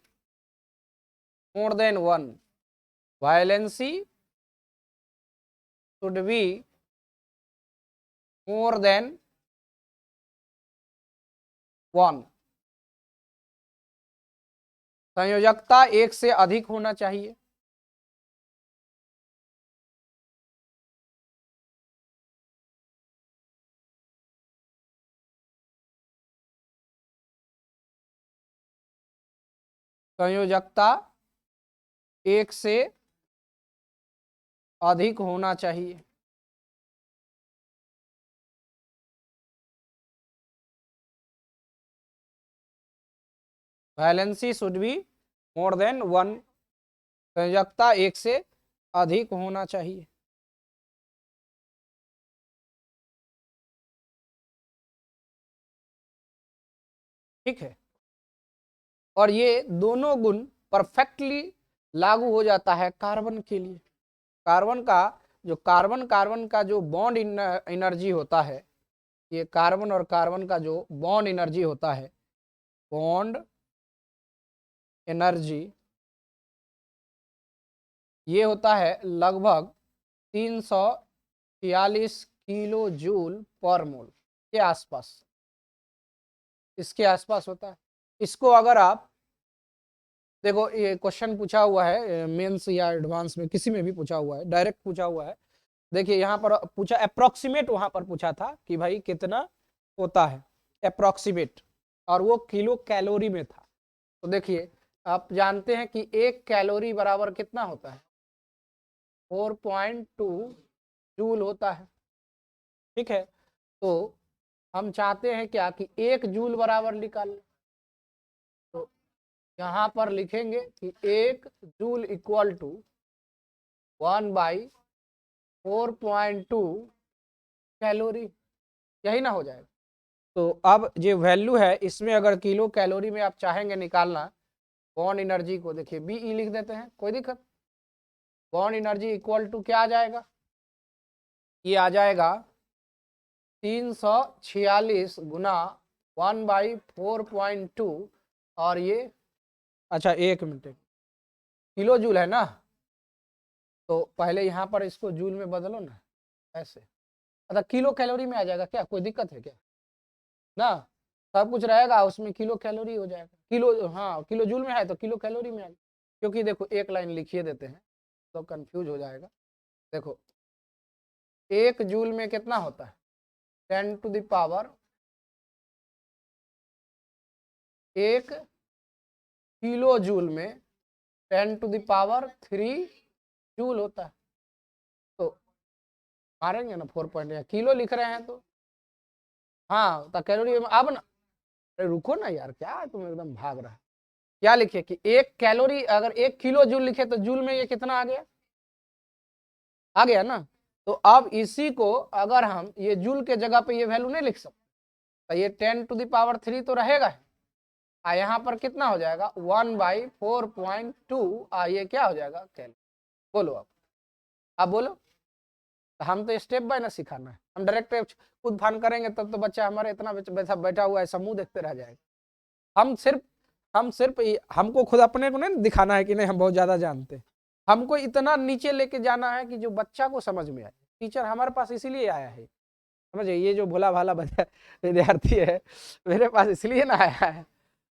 more than 1, valency should be more than 1, संयोजकता 1 से अधिक होना चाहिए। संयोजकता 1 से अधिक होना चाहिए। Valency should be more than 1, संयोजकता 1 से अधिक होना चाहिए। ठीक है, और ये दोनों गुण परफेक्टली लागू हो जाता है कार्बन के लिए। कार्बन का कार्बन का जो बॉन्ड एनर्जी होता है, ये कार्बन और कार्बन का जो बॉन्ड एनर्जी होता है, बॉन्ड एनर्जी ये होता है लगभग 346 किलो जूल पर मोल के आसपास, इसके आसपास होता है। इसको अगर आप देखो, ये क्वेश्चन पूछा हुआ है मेंस या एडवांस में, किसी में भी पूछा हुआ है, डायरेक्ट पूछा हुआ है। देखिए यहाँ पर पूछा अप्रोक्सीमेट, वहां पर पूछा था कि भाई कितना होता है अप्रोक्सीमेट, और वो किलो कैलोरी में था। तो देखिए, आप जानते हैं कि 1 कैलोरी बराबर कितना होता है? 4.2 जूल होता है। ठीक है, तो हम चाहते हैं क्या कि 1 जूल बराबर निकाल, तो यहाँ पर लिखेंगे कि 1 जूल इक्वल टू 1/4.2 कैलोरी, यही ना हो जाएगा। तो अब जो वैल्यू है इसमें, अगर किलो कैलोरी में आप चाहेंगे निकालना बॉन्ड एनर्जी को, देखिए बीई लिख देते हैं, कोई दिक्कत। बॉन्ड एनर्जी इक्वल टू क्या आ जाएगा? ये आ जाएगा 346 गुना 1/4.2, और ये अच्छा 1 मिनट, किलो जूल है ना, तो पहले यहाँ पर इसको जूल में बदलो ना, ऐसे। अच्छा, किलो कैलोरी में आ जाएगा क्या? कोई दिक्कत है क्या? ना, सब कुछ रहेगा उसमें, किलो कैलोरी हो जाएगा। किलो, हाँ किलो जूल में है तो किलो कैलोरी में आ जाएगा, क्योंकि देखो एक लाइन लिखिए देते हैं तो कंफ्यूज हो जाएगा। देखो 1 जूल में कितना होता है? 10 to the power 1 kilo joule में 10 टू द पावर 3 जूल होता है। तो मारेंगे ना 4 किलो लिख रहे हैं तो, हाँ तो कैलोरी में। अब ना, अरे रुको ना यार, क्या तुम एकदम भाग रहा है। क्या लिखे कि 1 कैलोरी, अगर 1 किलो जूल लिखे तो जूल में ये कितना आ गया? आ गया ना। तो अब इसी को अगर हम ये जूल के जगह पे ये वैल्यू नहीं लिख सकते, तो ये 10 टू द पावर 3 तो रहेगा है, यहाँ पर कितना हो जाएगा? 1/4.2, ये क्या हो जाएगा? कैलोरी। बोलो अब बोलो। तो हम तो स्टेप बाय ना सिखाना है, हम डायरेक्ट खुद फान करेंगे तब तो बच्चा हमारा इतना बैठा हुआ है, ऐसा मुंह देखते रह जाएगा। हम सिर्फ हमको खुद अपने को नहीं दिखाना है कि नहीं हम बहुत ज्यादा जानते हैं, हमको इतना नीचे लेके जाना है कि जो बच्चा को समझ में आए। टीचर हमारे पास इसीलिए आया है समझिए, ये जो भोला भाला विद्यार्थी है मेरे पास इसलिए ना आया है,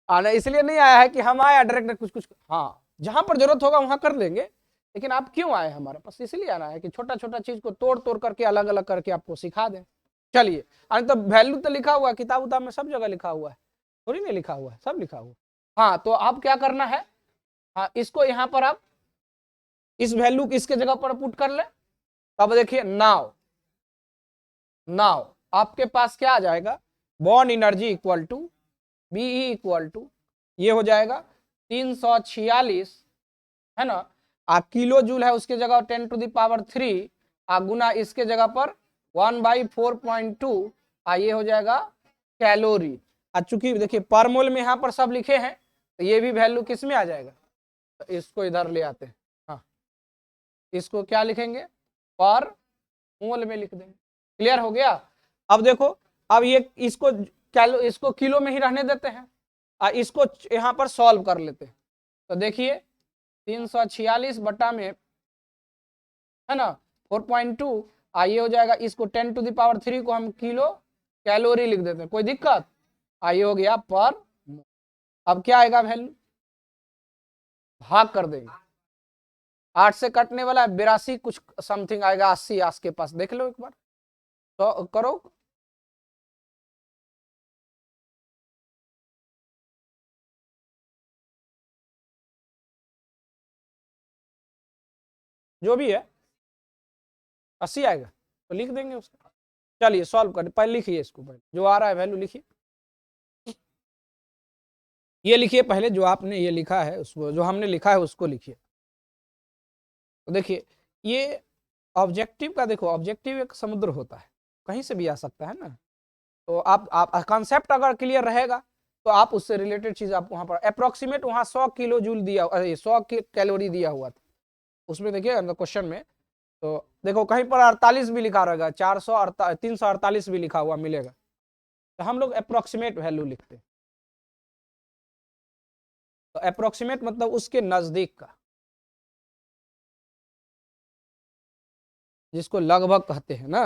आना इसलिए नहीं आया है कि हम आए डायरेक्ट कुछ कुछ, हाँ जहां पर जरूरत होगा वहां कर लेंगे, लेकिन आप क्यों आए हमारे पास, इसलिए आना है कि छोटा छोटा चीज को तोड़ तोड़ करके अलग अलग करके आपको सिखा दें। चलिए, अरे तो वैल्यू तो लिखा हुआ है, किताब उताब में सब जगह लिखा हुआ है, थोड़ी नहीं लिखा हुआ है, सब लिखा हुआ है। हाँ तो आप क्या करना है, हाँ इसको यहाँ पर आप इस वैल्यू इसके जगह पर पुट कर ले। अब देखिए नाउ, नाउ आपके पास क्या आ जाएगा, bond energy equal to BE equal to, ये हो जाएगा 346, है ना, आ किलो जूल है उसके जगह 10⁻³ आ गुना इसके जगह पर 1/4.2 आ ये हो जाएगा कैलोरी। आ चूंकि देखिए पर मोल में यहाँ पर सब लिखे हैं तो ये भी वैल्यू किस में आ जाएगा, तो इसको इधर ले आते हैं, हाँ इसको क्या लिखेंगे, पर मोल में लिख देंगे। क्लियर हो गया। अब देखो, अब ये इसको किलो में ही रहने देते हैं, इसको यहाँ पर सॉल्व कर लेते हैं। तो देखिए 346 बटा में, है ना, 4.2 आइए हो जाएगा, इसको 10⁻³ को हम किलो कैलोरी लिख देते हैं, कोई दिक्कत, आइए हो गया पर। अब क्या आएगा वैल्यू, भाग कर देंगे, 8 से कटने वाला है 82 कुछ समथिंग आएगा, 80 के पास देख लो एक बार, तो करो। जो भी है 80 आएगा तो लिख देंगे उसका। चलिए सॉल्व कर, पहले लिखिए इसको, पहले जो आ रहा है वैल्यू लिखिए, ये लिखिए पहले जो आपने ये लिखा है उसको, जो हमने लिखा है उसको लिखिए। तो देखिए ये ऑब्जेक्टिव का, देखो ऑब्जेक्टिव एक समुद्र होता है, कहीं से भी आ सकता है ना, तो आप कॉन्सेप्ट अगर क्लियर रहेगा तो आप उससे रिलेटेड चीज आप वहां पर अप्रोक्सीमेट, वहां 100 किलो जूल दिया, 100 कैलोरी दिया हुआ था उसमें, देखिए क्वेश्चन में, तो देखो कहीं पर 48 भी लिखा रहेगा, 348 भी लिखा हुआ मिलेगा, तो हम लोग अप्रोक्सीमेट वैल्यू लिखते हैं। तो अप्रोक्सीमेट मतलब उसके नजदीक का, जिसको लगभग कहते हैं ना।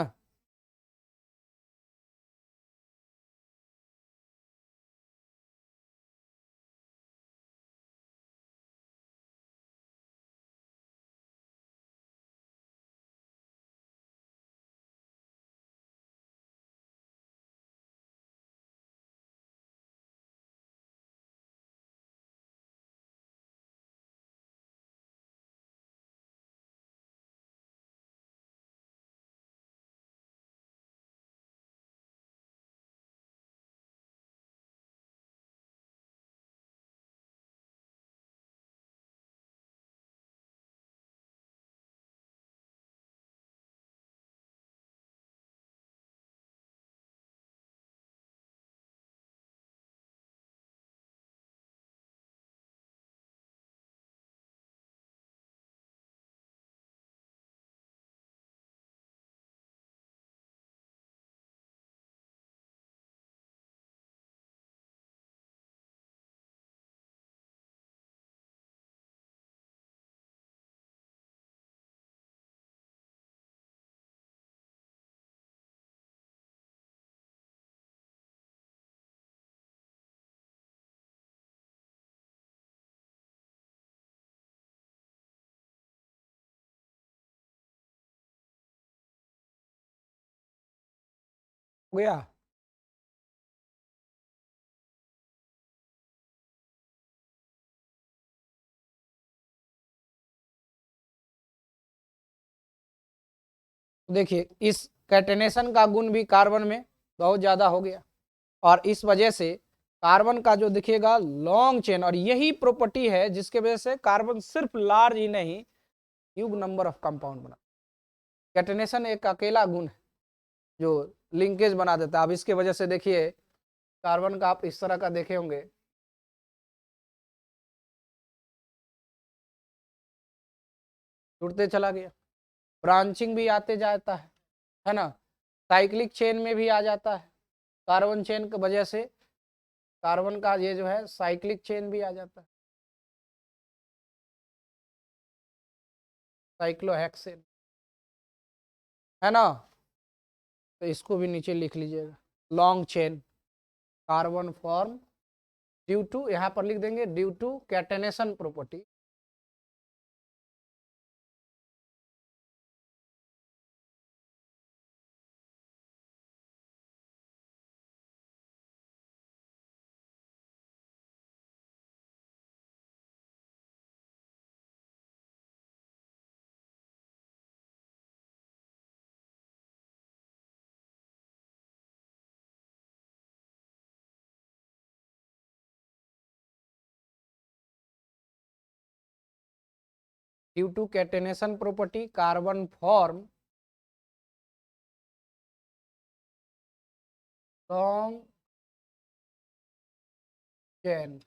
हो गया। देखिए इस कैटेनेशन का गुण भी कार्बन में बहुत ज्यादा हो गया, और इस वजह से कार्बन का जो दिखेगा लॉन्ग चेन, और यही प्रॉपर्टी है जिसके वजह से कार्बन सिर्फ लार्ज ही नहीं ह्यूज नंबर ऑफ कंपाउंड बना। कैटेनेशन एक अकेला गुण है जो लिंकेज बना देता है। अब इसके वजह से देखिए कार्बन का आप इस तरह का देखे होंगे, जुड़ते चला गया, ब्रांचिंग भी आते जाता है ना, साइक्लिक चेन में भी आ जाता है, कार्बन चेन की वजह से कार्बन का ये जो है साइक्लिक चेन भी आ जाता है, साइक्लोहेक्सेन, है ना। तो इसको भी नीचे लिख लीजिएगा, long chain carbon form due to, यहाँ पर लिख देंगे due to catenation property. Due to catenation property carbon form long chain.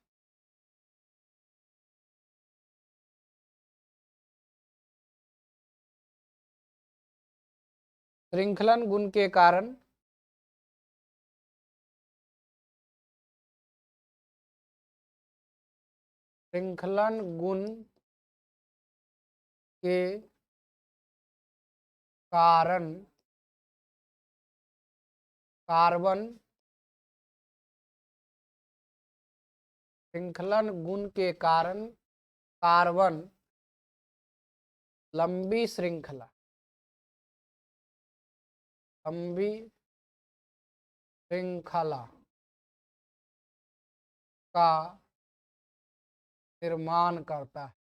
श्रृंखलन गुण के कारण श्रृंखलन गुण के कारण कार्बन श्रृंखलन गुण के कारण कार्बन लंबी श्रृंखला का निर्माण करता है।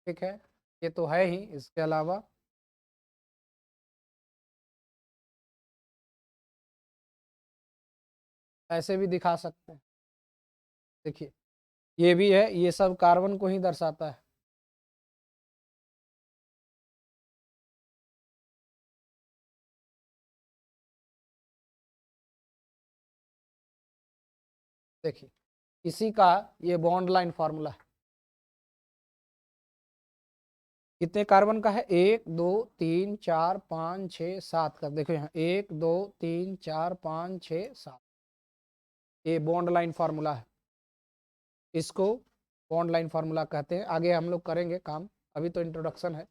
ठीक है, ये तो है ही, इसके अलावा ऐसे भी दिखा सकते हैं। देखिए ये भी है, ये सब कार्बन को ही दर्शाता है। देखिए इसी का ये बॉन्ड लाइन फॉर्मूला है। कितने कार्बन का है? 1 2 3 4 5 6 7 का। देखो यहाँ 1 2 3 4 5 6 7, ये बॉन्ड लाइन फार्मूला है। इसको बॉन्ड लाइन फार्मूला कहते हैं। आगे हम लोग करेंगे काम, अभी तो इंट्रोडक्शन है।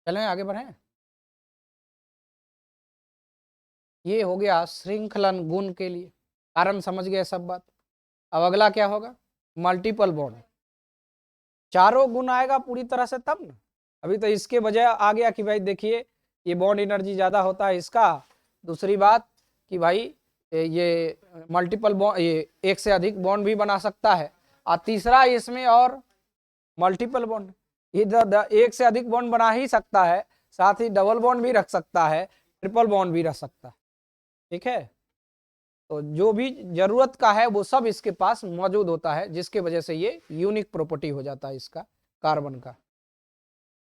चलें आगे बढ़ें। ये हो गया श्रृंखलन गुण के लिए, कारण समझ गए सब बात। अब अगला क्या होगा? Multiple bond. चारों गुण आएगा पूरी तरह से तब ना। अभी तो इसके बजाय आ गया कि भाई देखिए ये बॉन्ड एनर्जी ज्यादा होता है इसका। दूसरी बात कि भाई ये मल्टीपल बॉन्ड, ये एक से अधिक बॉन्ड भी बना सकता है। और तीसरा इसमें और मल्टीपल बॉन्ड, ये एक से अधिक बॉन्ड बना ही सकता है, साथ ही डबल बॉन्ड भी रख सकता है, ट्रिपल बॉन्ड भी रख सकता है। ठीक है, तो जो भी जरूरत का है वो सब इसके पास मौजूद होता है, जिसके वजह से ये यूनिक प्रॉपर्टी हो जाता है इसका कार्बन का।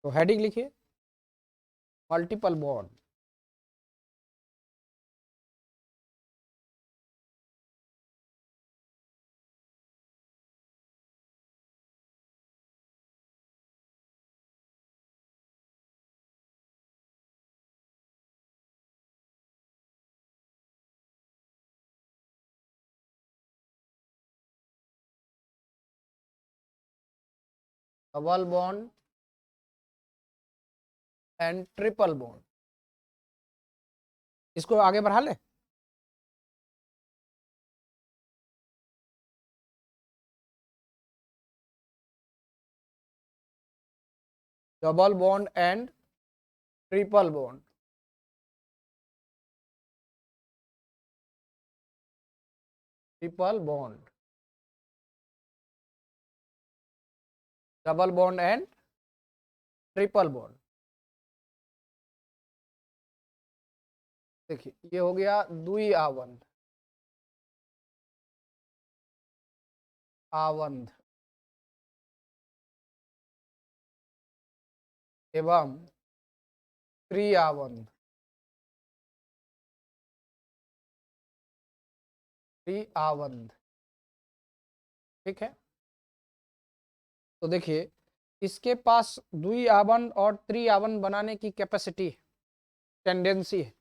तो हेडिंग लिखिए multiple bond. Double bond and triple bond. इसको आगे बढ़ा ले। Double bond and triple bond. Triple bond, double bond and triple bond. देखिए ये हो गया द्वि आवंध, आवंध एवं त्रिआवंध, त्रिआवंध। ठीक है, तो देखिए इसके पास द्विआवंध और त्रिआवंध बनाने की कैपेसिटी, टेंडेंसी है,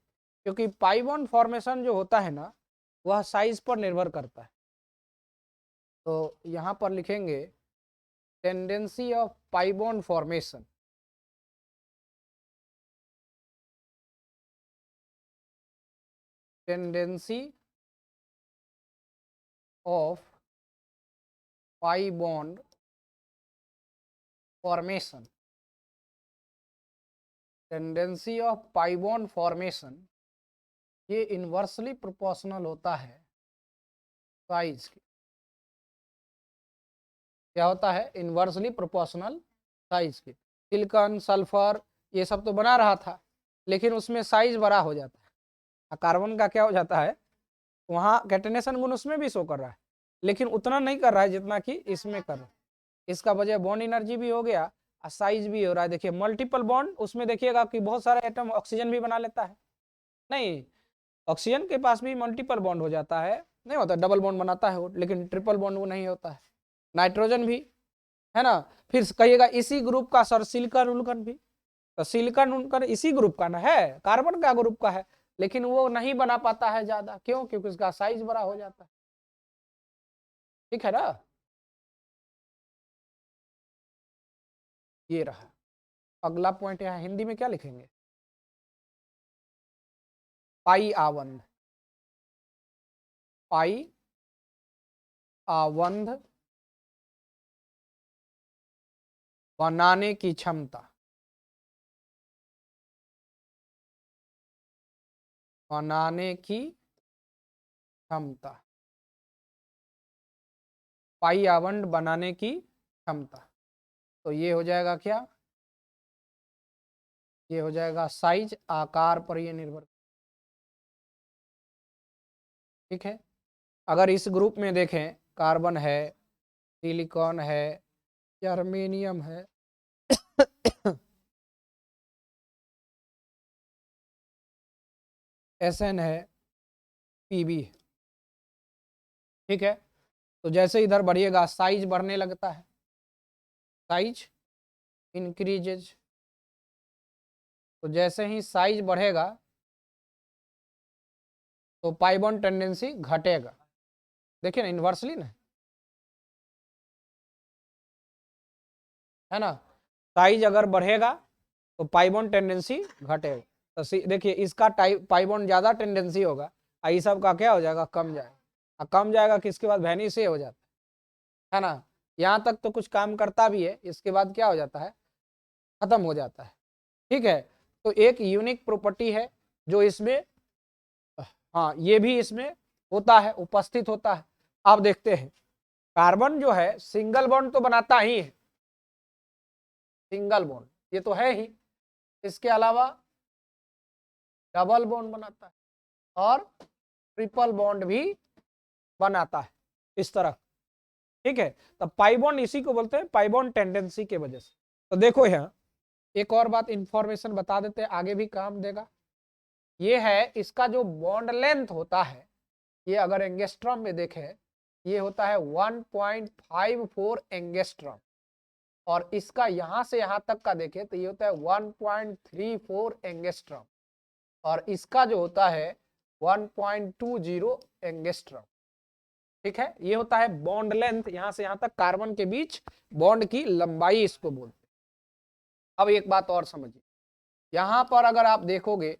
क्योंकि पाई बॉन्ड फॉर्मेशन जो होता है ना वह साइज पर निर्भर करता है। तो यहां पर लिखेंगे tendency of pi bond formation, tendency of pi bond formation, tendency of pi bond formation ये इनवर्सली प्रोपोर्शनल होता है साइज के। क्या होता है? इनवर्सली प्रोपोर्शनल साइज के। सिलिकॉन, सल्फर ये सब तो बना रहा था, लेकिन उसमें साइज बड़ा हो जाता है। कार्बन का क्या हो जाता है, वहाँ कैटेनेशन गुण उसमें भी शो कर रहा है, लेकिन उतना नहीं कर रहा है जितना कि इसमें कर रहा है। इसका वजह बॉन्ड एनर्जी भी हो गया और साइज भी हो रहा है। देखिए मल्टीपल बॉन्ड, उसमें देखिएगा कि बहुत सारे एटम ऑक्सीजन भी बना लेता है। नहीं, ऑक्सीजन के पास भी मल्टीपल बॉन्ड हो जाता है, नहीं होता, डबल बॉन्ड बनाता है वो, लेकिन ट्रिपल बॉन्ड वो नहीं होता है। नाइट्रोजन भी है ना। फिर कहिएगा इसी ग्रुप का सर सिलिकॉन उल्कन भी, तो सिलिकॉन उल्कन इसी ग्रुप का ना है, कार्बन का ग्रुप का है, लेकिन वो नहीं बना पाता है ज्यादा। क्यों? क्योंकि उसका साइज बड़ा हो जाता है। ठीक है ना। ये रहा अगला पॉइंट। यहाँ हिंदी में क्या लिखेंगे? पाई आवंध, पाई आवंध बनाने की क्षमता, बनाने की क्षमता, पाई आवंध बनाने की क्षमता। तो ये हो जाएगा क्या? ये हो जाएगा साइज, आकार पर ये निर्भर। ठीक है, अगर इस ग्रुप में देखें कार्बन है, सिलिकॉन है, जर्मेनियम है, एसएन है, पीबी है। ठीक है, तो जैसे इधर बढ़िएगा साइज बढ़ने लगता है, साइज इंक्रीजेज। तो जैसे ही साइज बढ़ेगा तो पाई बॉन्ड टेंडेंसी घटेगा। देखिए ना, इन्वर्सली ना, है ना। साइज अगर बढ़ेगा तो पाई बॉन्ड टेंडेंसी घटेगा। तो देखिए इसका पाई बॉन्ड ज्यादा टेंडेंसी होगा, आई सब का क्या हो जाएगा? कम जाएगा। कम जाएगा कि इसके बाद वैनिश हो जाता है ना। यहाँ तक तो कुछ काम करता भी है, इसके बाद क्या हो जाता है? खत्म हो जाता है। ठीक है, तो एक यूनिक प्रॉपर्टी है जो इसमें, हाँ ये भी इसमें होता है, उपस्थित होता है। आप देखते हैं कार्बन जो है सिंगल बॉन्ड तो बनाता ही है, सिंगल बॉन्ड ये तो है ही, इसके अलावा डबल बॉन्ड बनाता है और ट्रिपल बॉन्ड भी बनाता है इस तरह। ठीक है, तो पाई बॉन्ड इसी को बोलते हैं पाई बॉन्ड टेंडेंसी के वजह से। तो देखो यहाँ एक और बात इंफॉर्मेशन बता देते हैं, आगे भी काम देगा। ये है इसका जो बॉन्ड लेंथ होता है, ये अगर एंगस्ट्रॉम में देखें, ये होता है 1.54 एंगस्ट्रॉम, और इसका यहां से यहां तक का देखें तो ये होता है 1.34 एंगस्ट्रॉम, और इसका जो होता है 1.20 एंगस्ट्रॉम। ठीक है, ये होता है बॉन्ड लेंथ, यहां से यहां तक कार्बन के बीच बॉन्ड की लंबाई इसको बोलते हैं। अब एक बात और समझिए, यहां पर अगर आप देखोगे,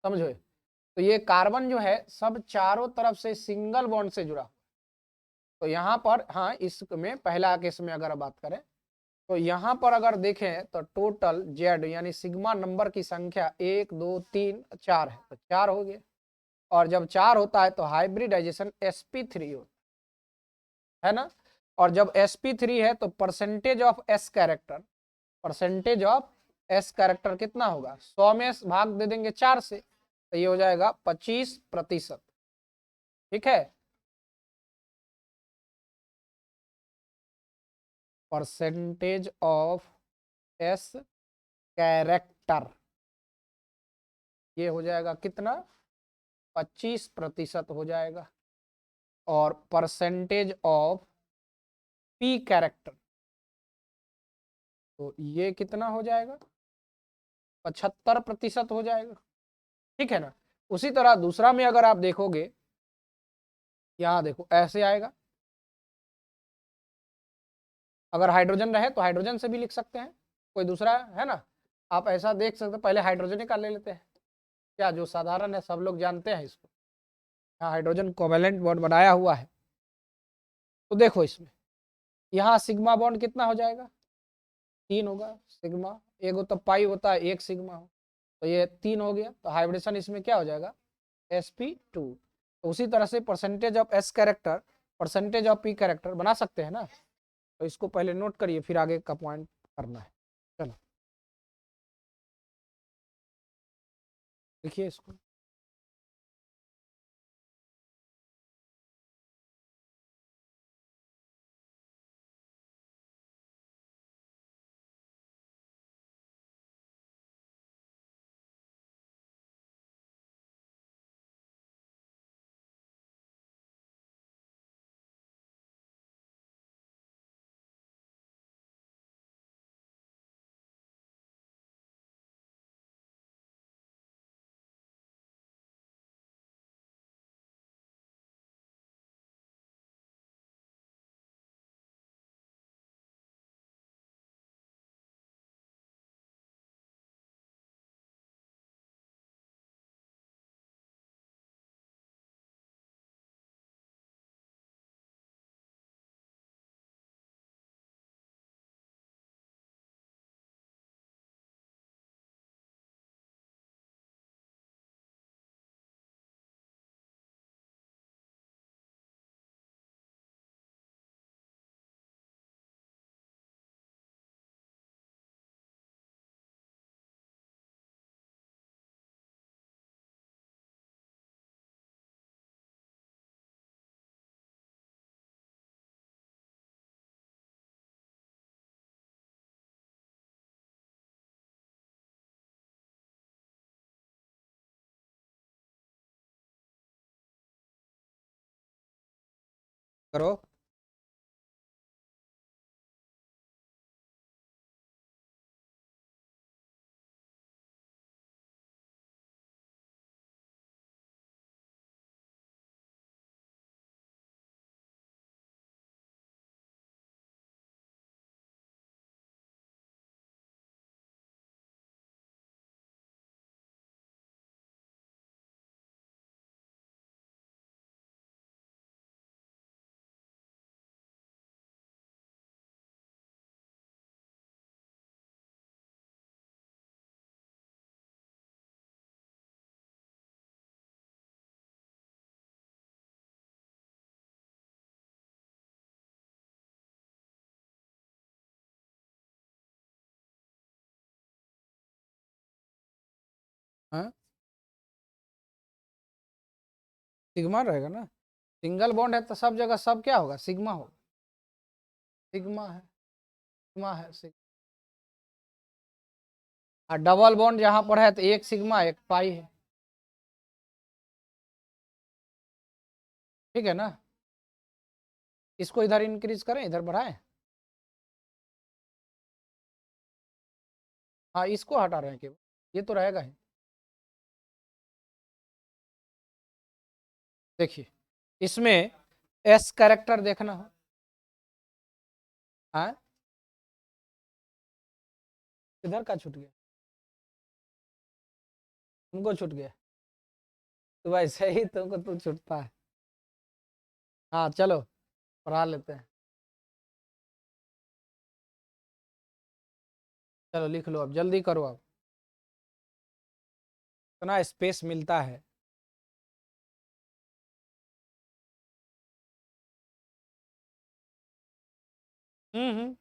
समझो, तो ये कार्बन जो है सब चारों तरफ से सिंगल बॉन्ड से जुड़ा, तो यहाँ पर हाँ इसमें पहला केस में अगर बात करें तो यहाँ पर अगर देखें तो टोटल जेड यानी सिग्मा नंबर की संख्या 1 2 3 4 है, तो 4 हो गया। और जब 4 होता है तो हाइब्रिडाइजेशन sp3 होता है ना। और जब sp3 है तो percentage of s character, percentage of s character कितना होगा, 100 में भाग दे देंगे 4 से, तो ये हो जाएगा 25%। ठीक है, परसेंटेज ऑफ एस कैरेक्टर ये हो जाएगा कितना, 25% हो जाएगा। और परसेंटेज ऑफ पी कैरेक्टर तो ये कितना हो जाएगा, 75% हो जाएगा। ठीक है ना। उसी तरह दूसरा में अगर आप देखोगे, यहाँ देखो ऐसे आएगा, अगर हाइड्रोजन रहे तो हाइड्रोजन से भी लिख सकते हैं, कोई दूसरा है ना, आप ऐसा देख सकते हैं। पहले हाइड्रोजन ही का ले लेते हैं, क्या जो साधारण है सब लोग जानते हैं इसको। यहाँ हाइड्रोजन कोवेलेंट बॉन्ड बनाया हुआ है, तो देखो इसमें यहाँ सिग्मा बॉन्ड कितना हो जाएगा, 3 होगा सिग्मा, एक तो पाई होता है, एक सिग्मा हो, तो ये 3 हो गया, तो हाइब्रिडेशन इसमें क्या हो जाएगा, sp2। तो उसी तरह से percentage of s character percentage of p character बना सकते हैं ना। तो इसको पहले नोट करिए, फिर आगे का पॉइंट करना है। चलो देखिए इसको, करो। हाँ सिग्मा रहेगा ना, सिंगल बॉन्ड है तो सब जगह सब क्या होगा, सिग्मा होगा, सिग्मा है, सिग्मा है और डबल बॉन्ड जहां पर है तो एक सिग्मा एक पाई है। ठीक है ना, इसको इधर इंक्रीज करें इधर बढ़ाएं, हाँ इसको हटा रहे हैं केवल, ये तो रहेगा ही। देखिए इसमें एस कैरेक्टर देखना हो। हाँ, किधर का छूट गया? तुमको छूट गया? तो वैसे ही तुमको तू छूटता है। हाँ चलो, पढ़ा लेते हैं। चलो लिख लो, अब जल्दी करो, अब इतना स्पेस मिलता है। हम्म।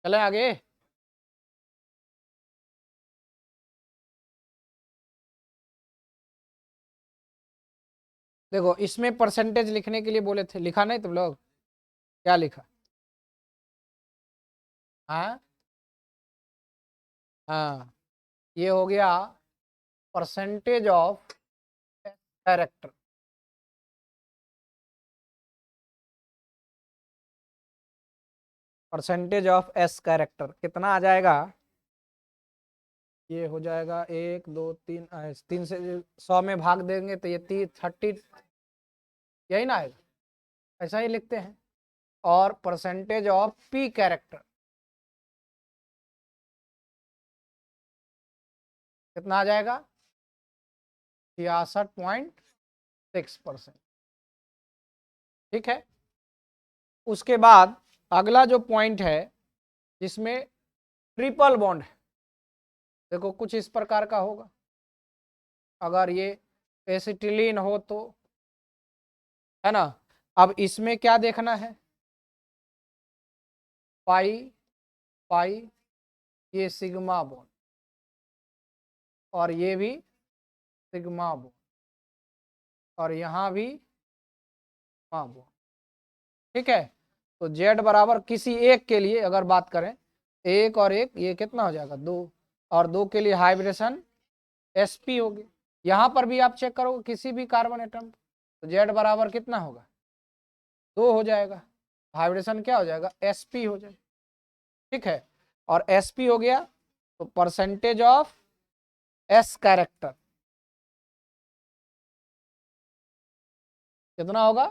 चले आगे। देखो, इसमें परसेंटेज लिखने के लिए बोले थे, लिखा नहीं तुम लोग? क्या लिखा? हाँ हाँ, ये हो गया percentage of character. Percentage of S character कितना आ जाएगा? ये हो जाएगा 1 2 3, 3 से 100 में भाग देंगे तो ये 30 यही ना आएगा? ऐसा ही लिखते हैं। और परसेंटेज ऑफ पी कैरेक्टर कितना आ जाएगा? 66.6%। ठीक है। उसके बाद अगला जो पॉइंट है, जिसमें ट्रिपल बॉन्ड है, देखो कुछ इस प्रकार का होगा। अगर ये एसिटिलीन हो तो, है ना? अब इसमें क्या देखना है? पाई पाई, ये सिग्मा बॉन्ड, और ये भी सिग्मा बॉन्ड, और यहाँ भी सिग्मा बॉन्ड। ठीक है। तो जेड बराबर किसी एक के लिए अगर बात करें, एक और एक, ये कितना हो जाएगा? 2, और 2 के लिए हाइब्रिडेशन sp होगी। यहाँ पर भी आप चेक करोगे किसी भी कार्बन एटम, तो जेड बराबर कितना होगा? 2 हो जाएगा। हाइब्रिडेशन क्या हो जाएगा? sp हो जाएगा। ठीक है। और sp हो गया, तो परसेंटेज ऑफ एस कैरेक्टर कितना होगा?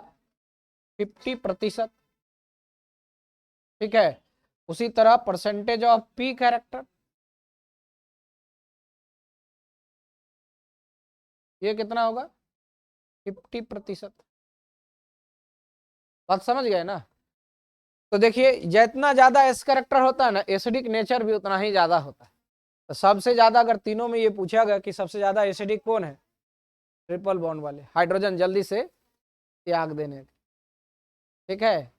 50%। ठीक है। उसी तरह परसेंटेज ऑफ पी कैरेक्टर, ये कितना होगा? 50%। बात समझ गए ना? तो देखिए, जितना ज्यादा एस कैरेक्टर होता है ना, एसिडिक नेचर भी उतना ही ज्यादा होता है। तो सबसे ज्यादा अगर तीनों में ये पूछा गया कि सबसे ज्यादा एसिडिक कौन है, ट्रिपल बॉन्ड वाले हाइड्रोजन जल्दी से त्याग देने। ठीक है।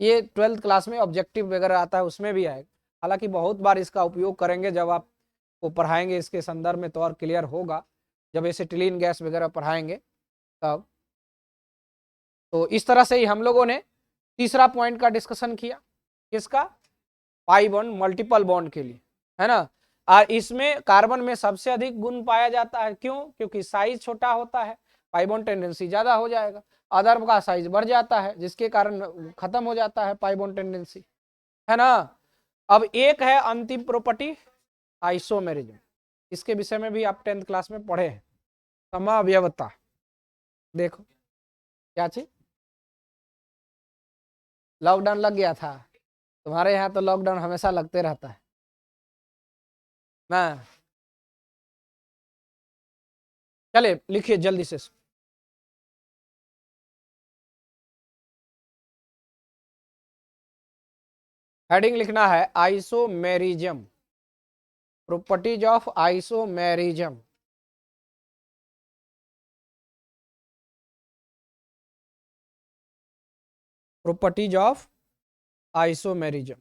ये 12th क्लास में ऑब्जेक्टिव वगैरह आता है, उसमें भी आएगा। हालांकि बहुत बार इसका उपयोग करेंगे, जब आप वो पढ़ाएंगे इसके संदर्भ में तो और क्लियर होगा, जब एसिटिलीन गैस वगैरह पढ़ाएंगे तब। तो इस तरह से ही हम लोगों ने तीसरा पॉइंट का डिस्कशन किया। किसका? पाई बॉन्ड, मल्टीपल बॉन्ड के लिए, है ना? और इसमें कार्बन में सबसे अधिक गुण पाया जाता है। क्यों? क्योंकि साइज छोटा होता है, पाई बॉन्ड टेंडेंसी ज्यादा हो जाएगा। अदर का साइज बढ़ जाता है, जिसके कारण खत्म हो जाता है पाई बॉन्ड टेंडेंसी, है ना? अब एक है अंतिम प्रॉपर्टी, आइसोमेरिज्म। इसके विषय में भी आप 10th क्लास में पढ़े हैं, समावयवता। देखो क्या चीज, लॉकडाउन लग गया था? तुम्हारे यहाँ तो लॉकडाउन हमेशा लगते रहता है ना। चले लिखिए जल्दी से। हेडिंग लिखना है isomerism, properties of isomerism. Properties of isomerism.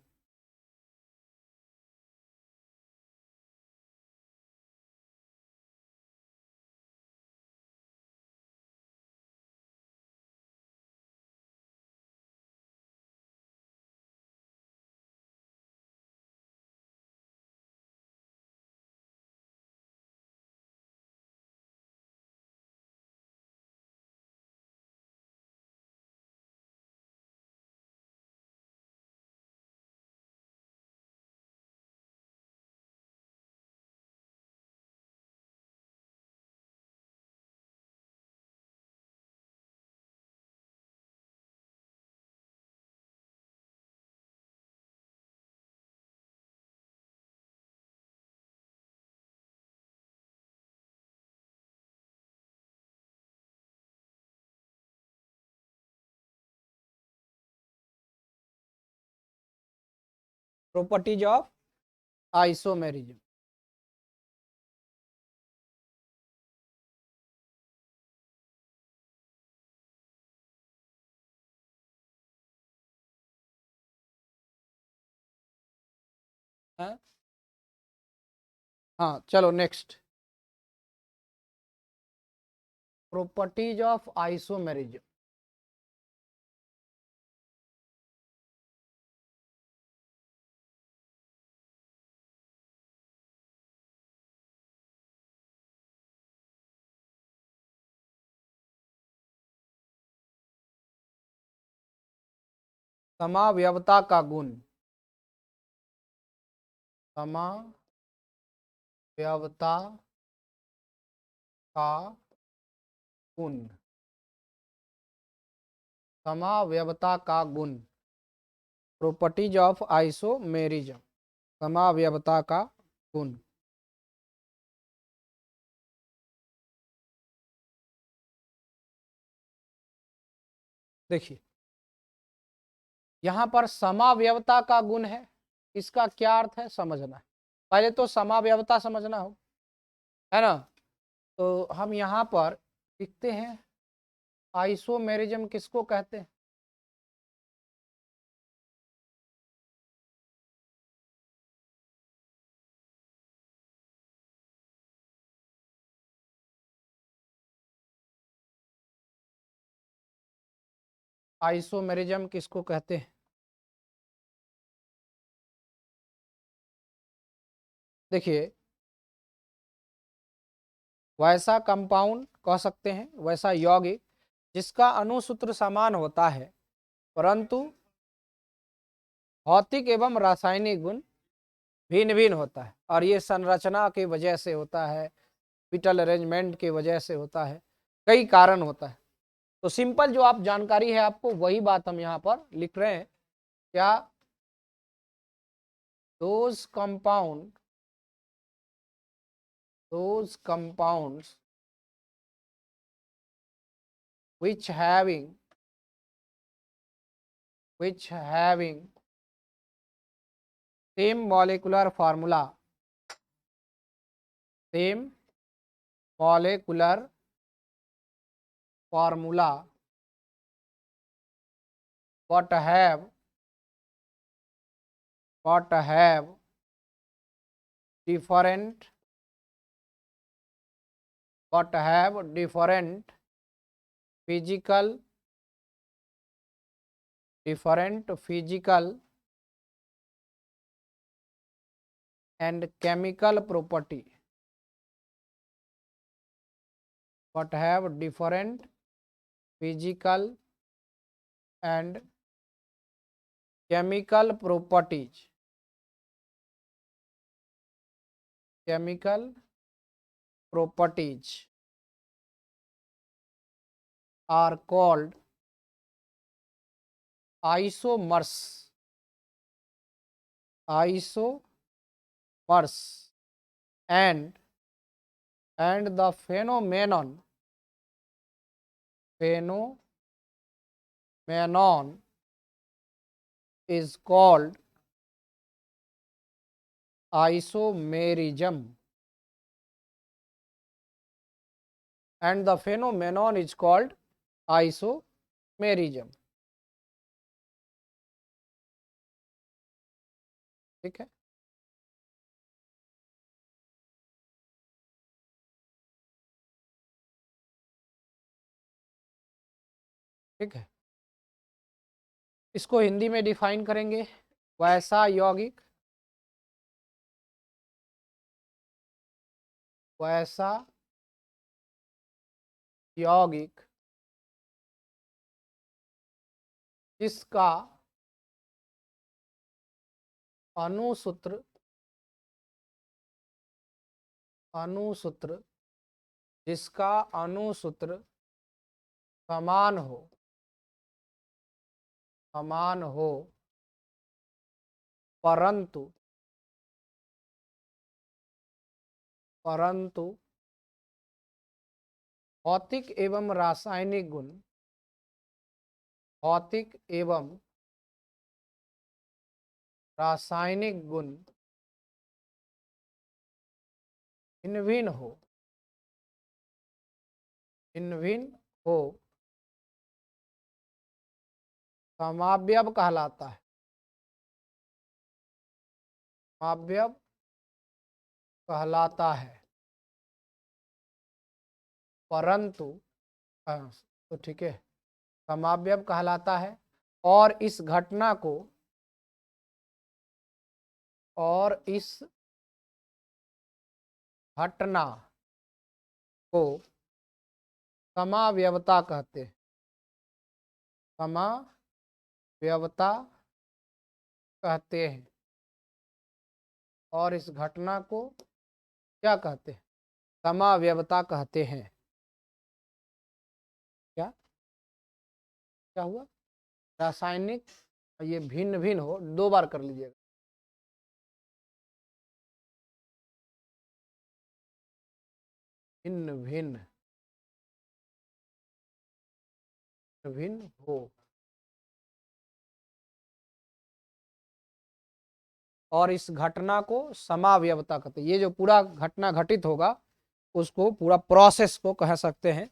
Properties of isomerism. हाँ चलो नेक्स्ट, प्रॉपर्टीज ऑफ आइसोमेरिज्म। समावयवता का गुण, समावयवता का गुण, समावयवता का गुण, प्रॉपर्टीज ऑफ आइसोमेरिज्म, समावयवता का गुण। देखिए यहां पर समावयवता का गुण है, इसका क्या अर्थ है समझना है। पहले तो समावयवता समझना हो, है ना। तो हम यहाँ पर लिखते हैं आइसोमेरिज्म किसको कहते हैं। आइसोमेरिज्म किसको कहते हैं। देखिए वैसा कंपाउंड कह सकते हैं, वैसा यौगिक जिसका अणुसूत्र समान होता है परंतु भौतिक एवं रासायनिक गुण भिन्न भिन्न होता है, और ये संरचना की वजह से होता है, विटल अरेंजमेंट की वजह से होता है, कई कारण होता है। तो सिंपल जो आप जानकारी है आपको वही बात हम यहाँ पर लिख रहे हैं। क्या those compounds which having same molecular formula, same molecular formula but have different physical and chemical property, but have different physical and chemical properties, are called isomers, and the phenomenon is called isomerism, and the phenomenon is called isomerism। ठीक है, ठीक है। इसको हिंदी में define करेंगे, वैसा यौगिक, वैसा यौगिक जिसका अणुसूत्र जिसका अणुसूत्र समान हो परंतु भौतिक एवं रासायनिक गुण, भौतिक एवं रासायनिक गुण भिन्न भिन्न हो समावयव कहलाता है। समावयव कहलाता है। परंतु तो ठीक है, समावयव कहलाता है और इस घटना को समावयवता कहते हैं। समावयवता कहते हैं और इस घटना को क्या कहते हैं? समावयवता कहते हैं। क्या क्या हुआ? रासायनिक, ये भिन्न भिन्न हो, 2 बार कर लीजिएगा। भिन्न भिन्न भिन्न हो और इस घटना को समावयवता कहते हैं। ये जो पूरा घटना घटित होगा उसको, पूरा प्रोसेस को कह सकते हैं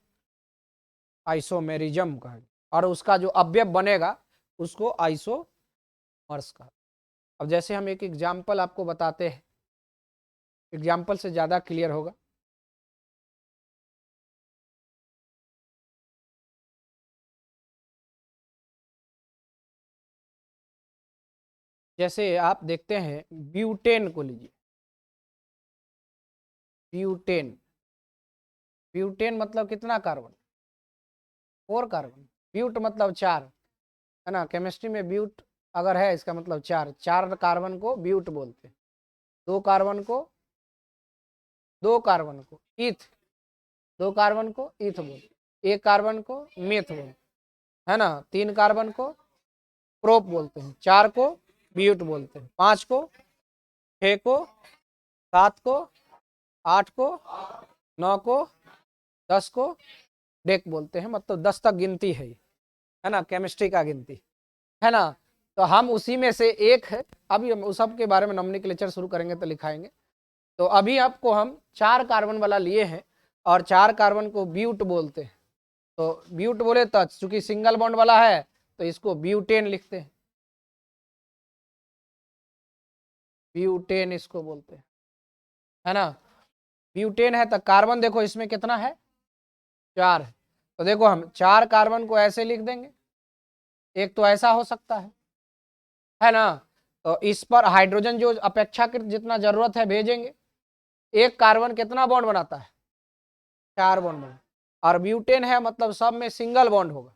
आइसोमेरिज्म कहेंगे, और उसका जो अवयव बनेगा उसको आइसोमर्स का। अब जैसे हम एक एग्जाम्पल आपको बताते हैं, एग्जाम्पल से ज्यादा क्लियर होगा। जैसे आप देखते हैं ब्यूटेन को लीजिए। ब्यूटेन, ब्यूटेन मतलब कितना कार्बन? 4 कार्बन। ब्यूट मतलब 4 है ना, केमिस्ट्री में ब्यूट अगर है इसका मतलब 4 कार्बन को ब्यूट बोलते हैं। 2 कार्बन को ईथ, 2 कार्बन को ईथ बोलते, 1 कार्बन को मेथ बोलते है ना, 3 कार्बन को प्रोप बोलते हैं, 4 को ब्यूट बोलते हैं, 5 को, 6 को, 7 को, 8 को, 9 को, 10 को डेक बोलते हैं। मतलब 10 तक गिनती है ना, केमिस्ट्री का गिनती है ना। तो हम उसी में से एक है, अभी हम उस सब के बारे में नोमेनक्लेचर शुरू करेंगे तो लिखाएंगे। तो अभी आपको हम 4 कार्बन वाला लिए हैं और 4 कार्बन को ब्यूट बोलते हैं। तो ब्यूट बोले तो चूंकि सिंगल बॉन्ड वाला है तो इसको ब्यूटेन लिखते हैं, ब्यूटेन इसको बोलते हैं, है ना। ब्यूटेन है तो कार्बन देखो इसमें कितना है? 4 है। तो देखो हम 4 कार्बन को ऐसे लिख देंगे, एक तो ऐसा हो सकता है ना। तो इस पर हाइड्रोजन जो अपेक्षाकृत जितना जरूरत है भेजेंगे। एक कार्बन कितना बॉन्ड बनाता है? 4 बॉन्ड बना, और ब्यूटेन है मतलब सब में सिंगल बॉन्ड होगा।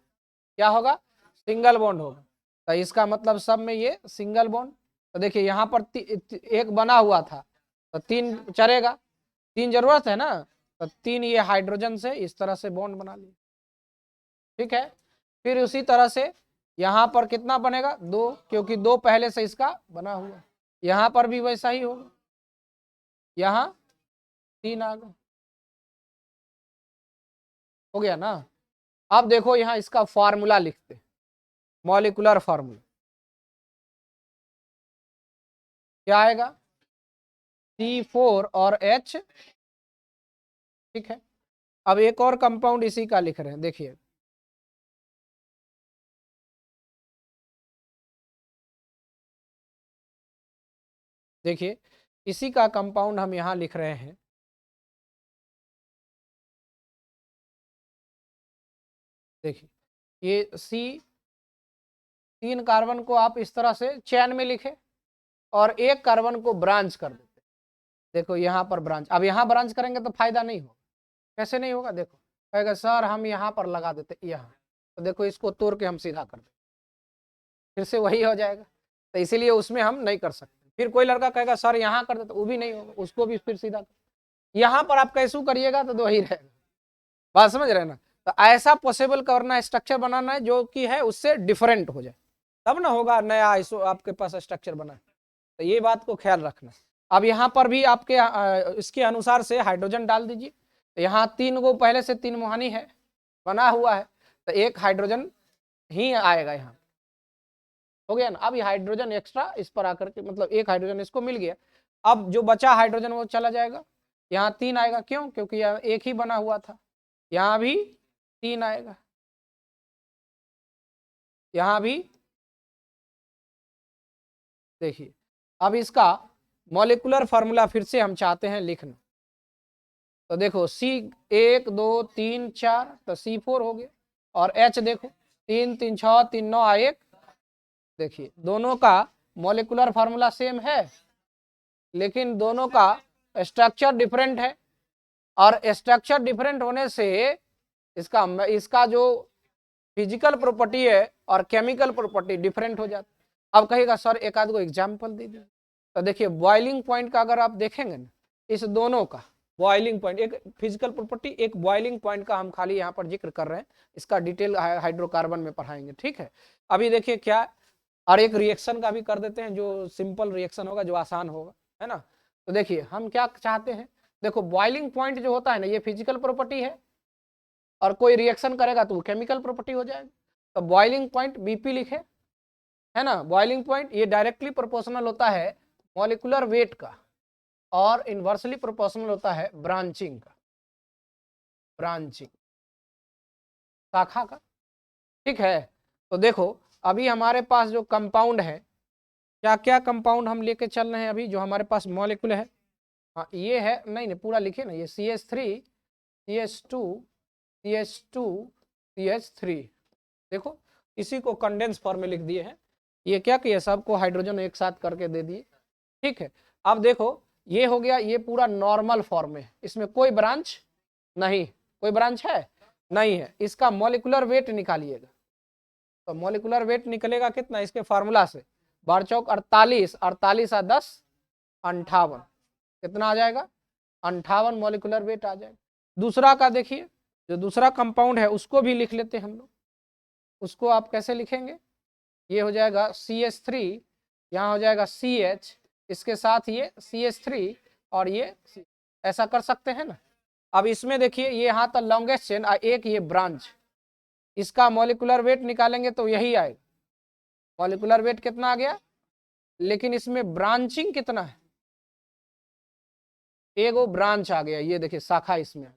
क्या होगा? सिंगल बॉन्ड होगा। तो इसका मतलब सब में ये सिंगल बॉन्ड। तो देखिए यहाँ पर एक बना हुआ था तो 3 चलेगा, 3 जरूरत है ना, तो 3 ये हाइड्रोजन से इस तरह से बॉन्ड बना लिया। ठीक है, फिर उसी तरह से यहाँ पर कितना बनेगा? 2, क्योंकि 2 पहले से इसका बना हुआ। यहाँ पर भी वैसा ही होगा, यहाँ 3 आ गए, हो गया ना। अब देखो यहाँ इसका फॉर्मूला लिखते, मॉलिक्यूलर फॉर्मूला क्या आएगा? C4 और H। ठीक है, अब एक और कंपाउंड इसी का लिख रहे हैं, देखिए देखिए इसी का कंपाउंड हम यहाँ लिख रहे हैं। देखिए ये C3 कार्बन को आप इस तरह से चैन में लिखे और एक कार्बन को ब्रांच कर देते। देखो यहाँ पर ब्रांच, अब यहाँ ब्रांच करेंगे तो फायदा नहीं होगा। कैसे नहीं होगा? देखो कहेगा सर हम यहाँ पर लगा देते यहाँ, तो देखो इसको तोड़ के हम सीधा कर देते, फिर से वही हो जाएगा। तो इसीलिए उसमें हम नहीं कर सकते। फिर कोई लड़का कहेगा सर यहाँ कर देते, वो भी नहीं होगा, उसको भी फिर सीधा कर। यहाँ पर आप कैसे करिएगा तो 2 ही रहेगा। बात समझ रहे ना। तो ऐसा पॉसिबल करना है, स्ट्रक्चर बनाना है जो कि है उससे डिफरेंट हो जाए, तब ना होगा नया आइसो आपके पास स्ट्रक्चर बना है। तो ये बात को ख्याल रखना। अब यहाँ पर भी आपके इसके अनुसार से हाइड्रोजन डाल दीजिए। तो यहाँ 3 को पहले से 3 मुहानी है बना हुआ है, तो एक हाइड्रोजन ही आएगा यहाँ। हो गया ना। अब ये हाइड्रोजन एक्स्ट्रा इस पर आकर के, मतलब एक हाइड्रोजन इसको मिल गया। अब जो बचा हाइड्रोजन वो चला जाएगा, यहाँ 3 आएगा, क्यों? क्योंकि यहाँ एक ही बना हुआ था, यहाँ भी 3 आएगा, यहाँ भी। देखिए अब इसका मॉलिक्यूलर फार्मूला फिर से हम चाहते हैं लिखना, तो देखो C 1 2 3 4 तो C4 हो गया, और H देखो 3 3 6 3 9 1। देखिए दोनों का मॉलिक्यूलर फार्मूला सेम है, लेकिन दोनों का स्ट्रक्चर डिफरेंट है, और स्ट्रक्चर डिफरेंट होने से इसका जो फिजिकल प्रॉपर्टी है और केमिकल प्रॉपर्टी डिफरेंट हो जाती है। अब कहेगा सर एक आध को एग्जाम्पल दे दीजिए, तो देखिए बॉइलिंग पॉइंट का अगर आप देखेंगे ना, इस दोनों का बॉइलिंग पॉइंट, एक फिजिकल प्रॉपर्टी एक बॉइलिंग पॉइंट का हम खाली यहाँ पर जिक्र कर रहे हैं, इसका डिटेल हाइड्रोकार्बन में पढ़ाएंगे, ठीक है। अभी देखिए क्या, और एक रिएक्शन का भी कर देते हैं जो सिंपल रिएक्शन होगा, जो आसान होगा, है ना। तो देखिए हम क्या चाहते हैं, देखो बॉइलिंग पॉइंट जो होता है ना, ये फिजिकल प्रॉपर्टी है, और कोई रिएक्शन करेगा तो वो केमिकल प्रॉपर्टी हो जाएगा। तो बॉइलिंग पॉइंट बीपी लिखे, है ना। बॉइलिंग पॉइंट ये डायरेक्टली प्रोपोर्शनल होता है मॉलिक्यूलर वेट का, और इनवर्सली प्रोपोर्शनल होता है ब्रांचिंग का, ब्रांचिंग शाखा का, ठीक है। तो देखो अभी हमारे पास जो कंपाउंड है, क्या क्या कंपाउंड हम लेके चल रहे हैं अभी जो हमारे पास मॉलिक्यूल है। हाँ ये है, नहीं नहीं पूरा लिखे ना, ये CH3 CH2 CH2 CH3, देखो इसी को कंडेंस फॉर्म में लिख दिए हैं। ये क्या किया, सबको हाइड्रोजन एक साथ करके दे दिए, ठीक है। अब देखो ये हो गया, ये पूरा नॉर्मल फॉर्म में, इसमें कोई ब्रांच नहीं, कोई ब्रांच है नहीं है। इसका मॉलिक्यूलर वेट निकालिएगा, तो मॉलिक्यूलर वेट निकलेगा कितना, इसके फार्मूला से 12 चौक 48, 48 और 10 58, कितना आ जाएगा 58 मॉलिक्यूलर वेट आ जाएगा। दूसरा का देखिए, जो दूसरा कंपाउंड है उसको भी लिख लेते हैं हम लोग। उसको आप कैसे लिखेंगे, ये हो जाएगा CH3, यहाँ हो जाएगा CH, इसके साथ ये CH3 और ये ऐसा कर सकते हैं ना। अब इसमें देखिए ये यहाँ तक लॉन्गेस्ट चेन और एक ये ब्रांच, इसका मॉलिक्यूलर वेट निकालेंगे तो यही आएगा, मॉलिक्यूलर वेट कितना आ गया, लेकिन इसमें ब्रांचिंग कितना है, एक वो ब्रांच आ गया, ये देखिए शाखा इसमें,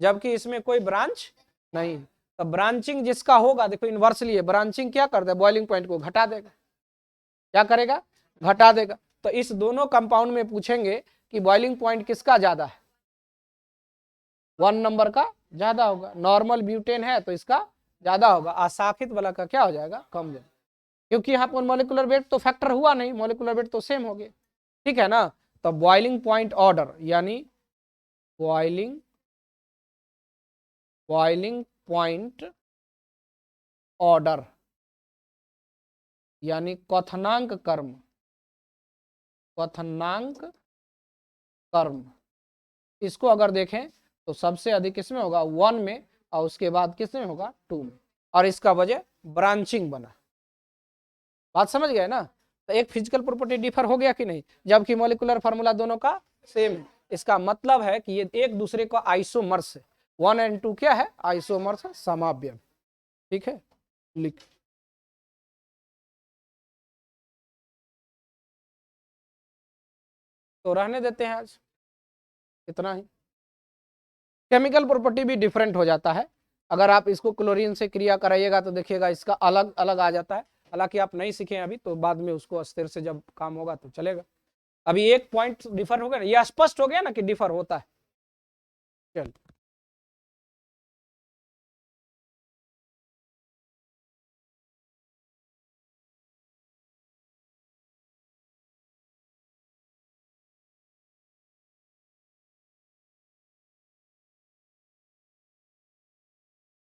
जबकि इसमें कोई ब्रांच नहीं। तो ब्रांचिंग जिसका होगा, देखो इनवर्सली है, ब्रांचिंग क्या करता है, बॉइलिंग पॉइंट को घटा देगा, क्या करेगा, घटा देगा। तो इस दोनों कंपाउंड में पूछेंगे कि बॉइलिंग पॉइंट किसका ज्यादा है, 1 नंबर का ज्यादा होगा। नॉर्मल ब्यूटेन है तो इसका ज्यादा होगा, अशाखित वाला का क्या हो जाएगा, कम जाएगा, क्योंकि यहाँ पर मॉलिक्यूलर वेट तो फैक्टर हुआ नहीं, मॉलिक्यूलर वेट तो सेम हो गया, ठीक है ना। तो बॉइलिंग पॉइंट ऑर्डर यानी बॉइलिंग पॉइंट ऑर्डर यानी क्वथनांक कर्म, क्वथनांक कर्म, इसको अगर देखें तो सबसे अधिक किसमें होगा, 1 में, और उसके बाद किसमें होगा, 2 में, और इसका वजह ब्रांचिंग बना। बात समझ गए ना। तो एक फिजिकल प्रॉपर्टी डिफर हो गया कि नहीं, जबकि मॉलिक्यूलर फार्मूला दोनों का सेम है। इसका मतलब है कि ये एक दूसरे का आइसोमर्स है, 1 और 2 क्या है, आइसोमर्स है, समाव्यम, ठीक है। लिख तो रहने देते हैं आज इतना ही। केमिकल प्रॉपर्टी भी डिफरेंट हो जाता है, अगर आप इसको क्लोरीन से क्रिया कराइएगा तो देखिएगा इसका अलग अलग आ जाता है। हालांकि आप नहीं सीखे अभी, तो बाद में उसको अस्थिर से जब काम होगा तो चलेगा। अभी एक पॉइंट डिफर हो गया ना, ये स्पष्ट हो गया ना कि डिफर होता है। चल